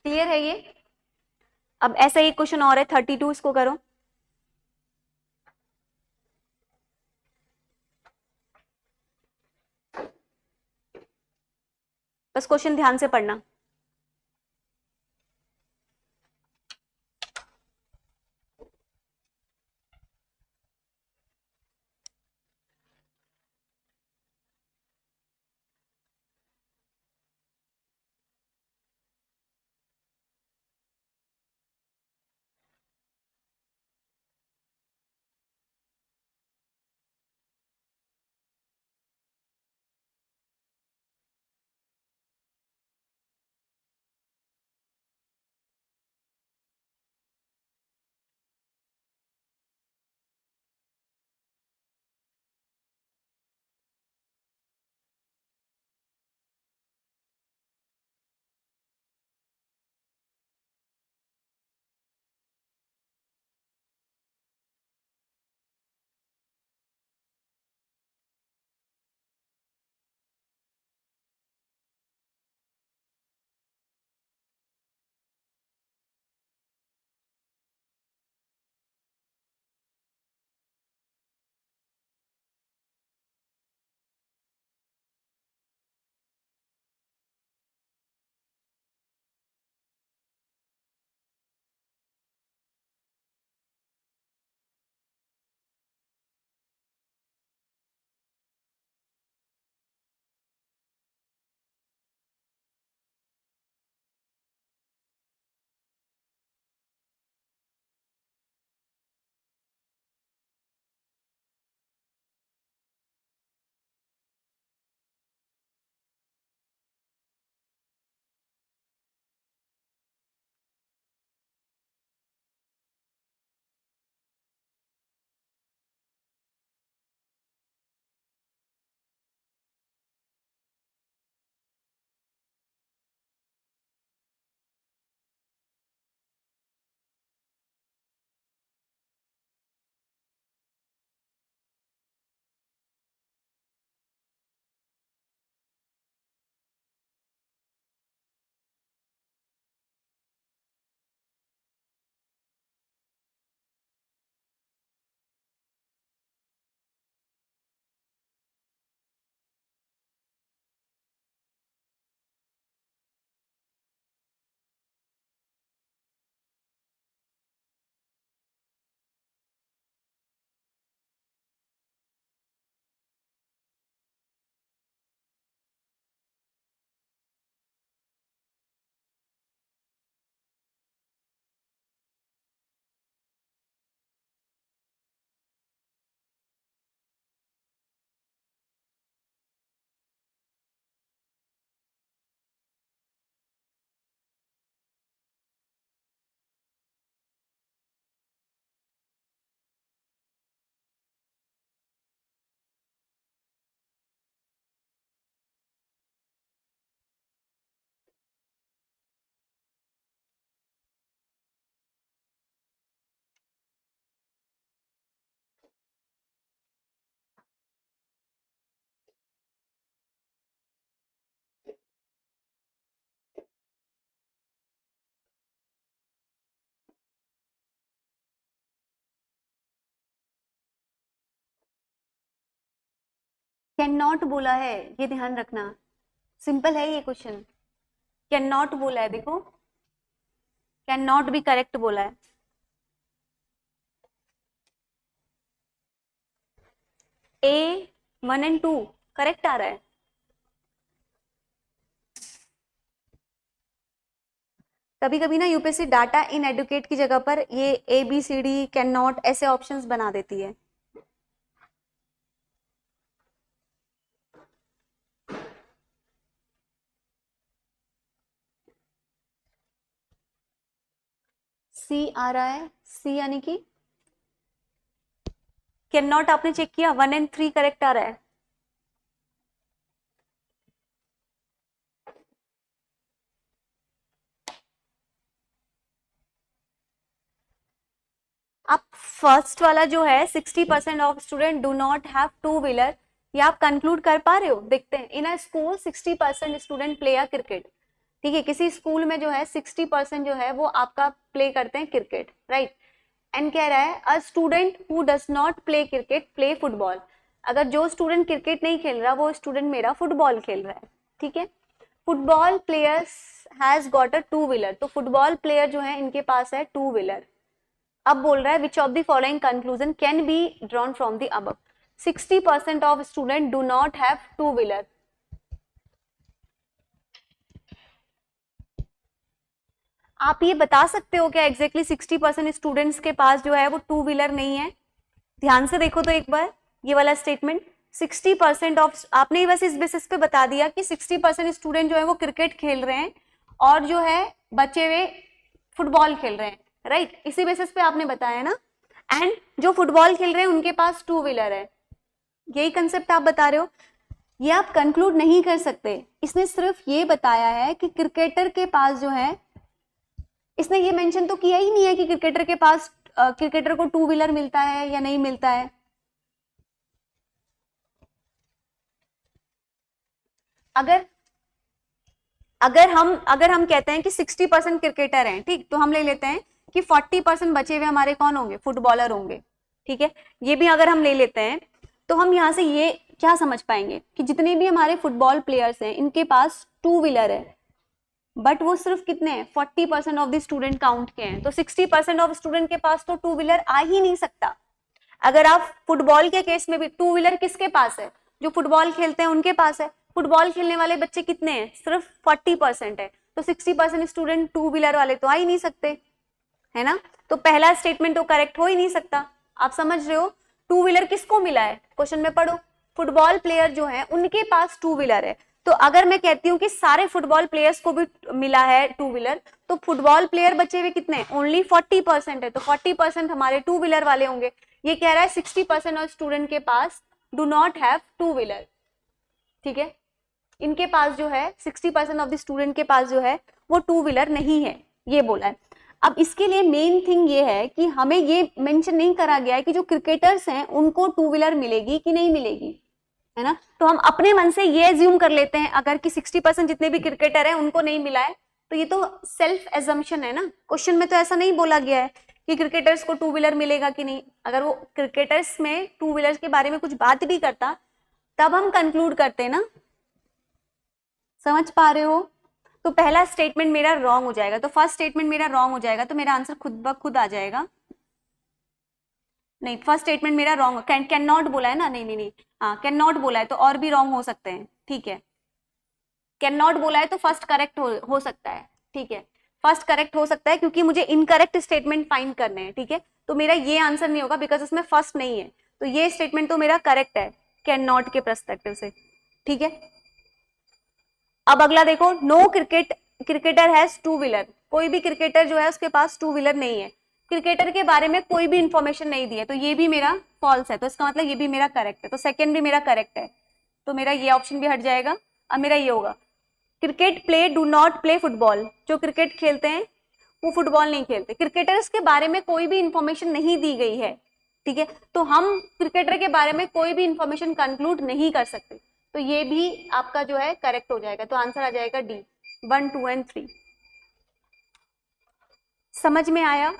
क्लियर है ये। अब ऐसा ही क्वेश्चन और है 32, इसको करो। बस क्वेश्चन ध्यान से पढ़ना। कैन नॉट बोला है, ये ध्यान रखना, सिंपल है ये क्वेश्चन। कैन नॉट बोला है, देखो कैन नॉट भी करेक्ट बोला है। ए 1 एंड 2 करेक्ट आ रहा है। कभी कभी ना यूपीएससी डाटा इन एडुकेट की जगह पर ये ABCD कैन नॉट ऐसे ऑप्शंस बना देती है। सी आ रहा है, सी यानी कि कैन नॉट आपने चेक किया, 1 एंड 3 करेक्ट आ रहा है। अब फर्स्ट वाला जो है 60% of student do not have two wheeler, ये आप कंक्लूड कर पा रहे हो? देखते हैं, in a school 60% student play a cricket. ठीक है, किसी स्कूल में जो है 60% जो है वो आपका प्ले करते हैं क्रिकेट, राइट। एंड कह रहा है a student who does not play cricket play football. अगर जो स्टूडेंट क्रिकेट नहीं खेल रहा वो स्टूडेंट मेरा फुटबॉल खेल रहा है, ठीक है। Football players has got a two wheeler, तो फुटबॉल प्लेयर जो है इनके पास है टू व्हीलर। अब बोल रहा है विच of the following conclusion can be drawn from the above. 60% of student do not have two wheeler. आप ये बता सकते हो क्या एग्जैक्टली 60% स्टूडेंट्स के पास जो है वो टू व्हीलर नहीं है? ध्यान से देखो तो एक बार ये वाला स्टेटमेंट, 60% ऑफ, आपने बस इस बेसिस पे बता दिया कि 60% स्टूडेंट जो है वो क्रिकेट खेल रहे हैं और जो है बचे हुए फुटबॉल खेल रहे हैं, राइट। इसी बेसिस पे आपने बताया ना। एंड जो फुटबॉल खेल रहे हैं उनके पास टू व्हीलर है, यही कंसेप्ट आप बता रहे हो। ये आप कंक्लूड नहीं कर सकते, इसने सिर्फ ये बताया है कि क्रिकेटर के पास जो है, इसने ये मेंशन तो किया ही नहीं है कि क्रिकेटर के पास क्रिकेटर को टू व्हीलर मिलता है या नहीं मिलता है। अगर अगर हम कहते हैं कि 60% क्रिकेटर हैं, ठीक, तो हम ले लेते हैं कि 40% बचे हुए हमारे कौन होंगे, फुटबॉलर होंगे, ठीक है। ये भी अगर हम ले लेते हैं तो हम यहां से ये क्या समझ पाएंगे कि जितने भी हमारे फुटबॉल प्लेयर्स हैं इनके पास टू व्हीलर है, बट वो सिर्फ कितने हैं, 40% ऑफ द स्टूडेंट काउंट के हैं। तो 60% ऑफ स्टूडेंट के पास तो टू व्हीलर आ ही नहीं सकता। अगर आप फुटबॉल के केस में भी, टू व्हीलर किसके पास है, जो फुटबॉल खेलते हैं उनके पास है। फुटबॉल खेलने वाले बच्चे कितने हैं, सिर्फ 40% है, तो 60% स्टूडेंट टू व्हीलर वाले तो आ ही नहीं सकते, है ना। तो पहला स्टेटमेंट तो करेक्ट हो ही नहीं सकता। आप समझ रहे हो, टू व्हीलर किसको मिला है, क्वेश्चन में पढ़ो, फुटबॉल प्लेयर जो है उनके पास टू व्हीलर है। तो अगर मैं कहती हूँ कि सारे फुटबॉल प्लेयर्स को भी मिला है टू व्हीलर, तो फुटबॉल प्लेयर बचे हुए कितने, ओनली 40% है, तो 40% हमारे टू व्हीलर वाले होंगे। ये कह रहा है 60% ऑफ स्टूडेंट के पास do not have two wheeler, ठीक है। इनके पास जो है 60% ऑफ द स्टूडेंट के पास जो है वो टू व्हीलर नहीं है, ये बोला है। अब इसके लिए मेन थिंग ये है कि हमें ये मेंशन नहीं करा गया है कि जो क्रिकेटर्स हैं उनको टू व्हीलर मिलेगी कि नहीं मिलेगी, है ना। तो हम अपने मन से ये एज्यूम कर लेते हैं अगर कि 60% जितने भी क्रिकेटर हैं उनको नहीं मिला है, तो ये तो सेल्फ एजम्पशन है ना। क्वेश्चन में तो ऐसा नहीं बोला गया है कि क्रिकेटर्स को टू व्हीलर मिलेगा कि नहीं। अगर वो क्रिकेटर्स में टू व्हीलर्स के बारे में कुछ बात भी करता तब हम कंक्लूड करते ना। समझ पा रहे हो? तो पहला स्टेटमेंट मेरा रॉन्ग हो जाएगा, तो फर्स्ट स्टेटमेंट मेरा रॉन्ग हो जाएगा, तो मेरा आंसर खुद ब खुद आ जाएगा। नहीं, फर्स्ट स्टेटमेंट मेरा रॉन्ग, कैन नॉट बोला है ना, नहीं नहीं नहीं, हाँ कैन नॉट बोला है, तो और भी रॉन्ग हो सकते हैं, ठीक है। कैन नॉट बोला है तो फर्स्ट करेक्ट हो सकता है, ठीक है। फर्स्ट करेक्ट हो सकता है क्योंकि मुझे इनकरेक्ट स्टेटमेंट फाइंड करने हैं, ठीक है। तो मेरा ये आंसर नहीं होगा बिकॉज उसमें फर्स्ट नहीं है, तो ये स्टेटमेंट तो मेरा करेक्ट है कैन नॉट के पर्सपेक्टिव से, ठीक है। अब अगला देखो, no cricketer has two wheeler, कोई भी क्रिकेटर जो है उसके पास टू व्हीलर नहीं है। क्रिकेटर के बारे में कोई भी इंफॉर्मेशन नहीं दी है, तो ये भी मेरा फॉल्स है, तो इसका मतलब ये भी मेरा करेक्ट है, तो सेकंड भी मेरा करेक्ट है, तो मेरा ये ऑप्शन भी हट जाएगा। अब मेरा ये होगा, cricket play do not play football, जो क्रिकेट खेलते हैं वो फुटबॉल नहीं खेलते। क्रिकेटर्स के बारे में कोई भी इंफॉर्मेशन नहीं दी गई है, ठीक है, तो हम क्रिकेटर के बारे में कोई भी इंफॉर्मेशन कंक्लूड नहीं कर सकते, तो ये भी आपका जो है करेक्ट हो जाएगा। तो आंसर आ जाएगा डी, 1, 2 एंड 3। समझ में आया?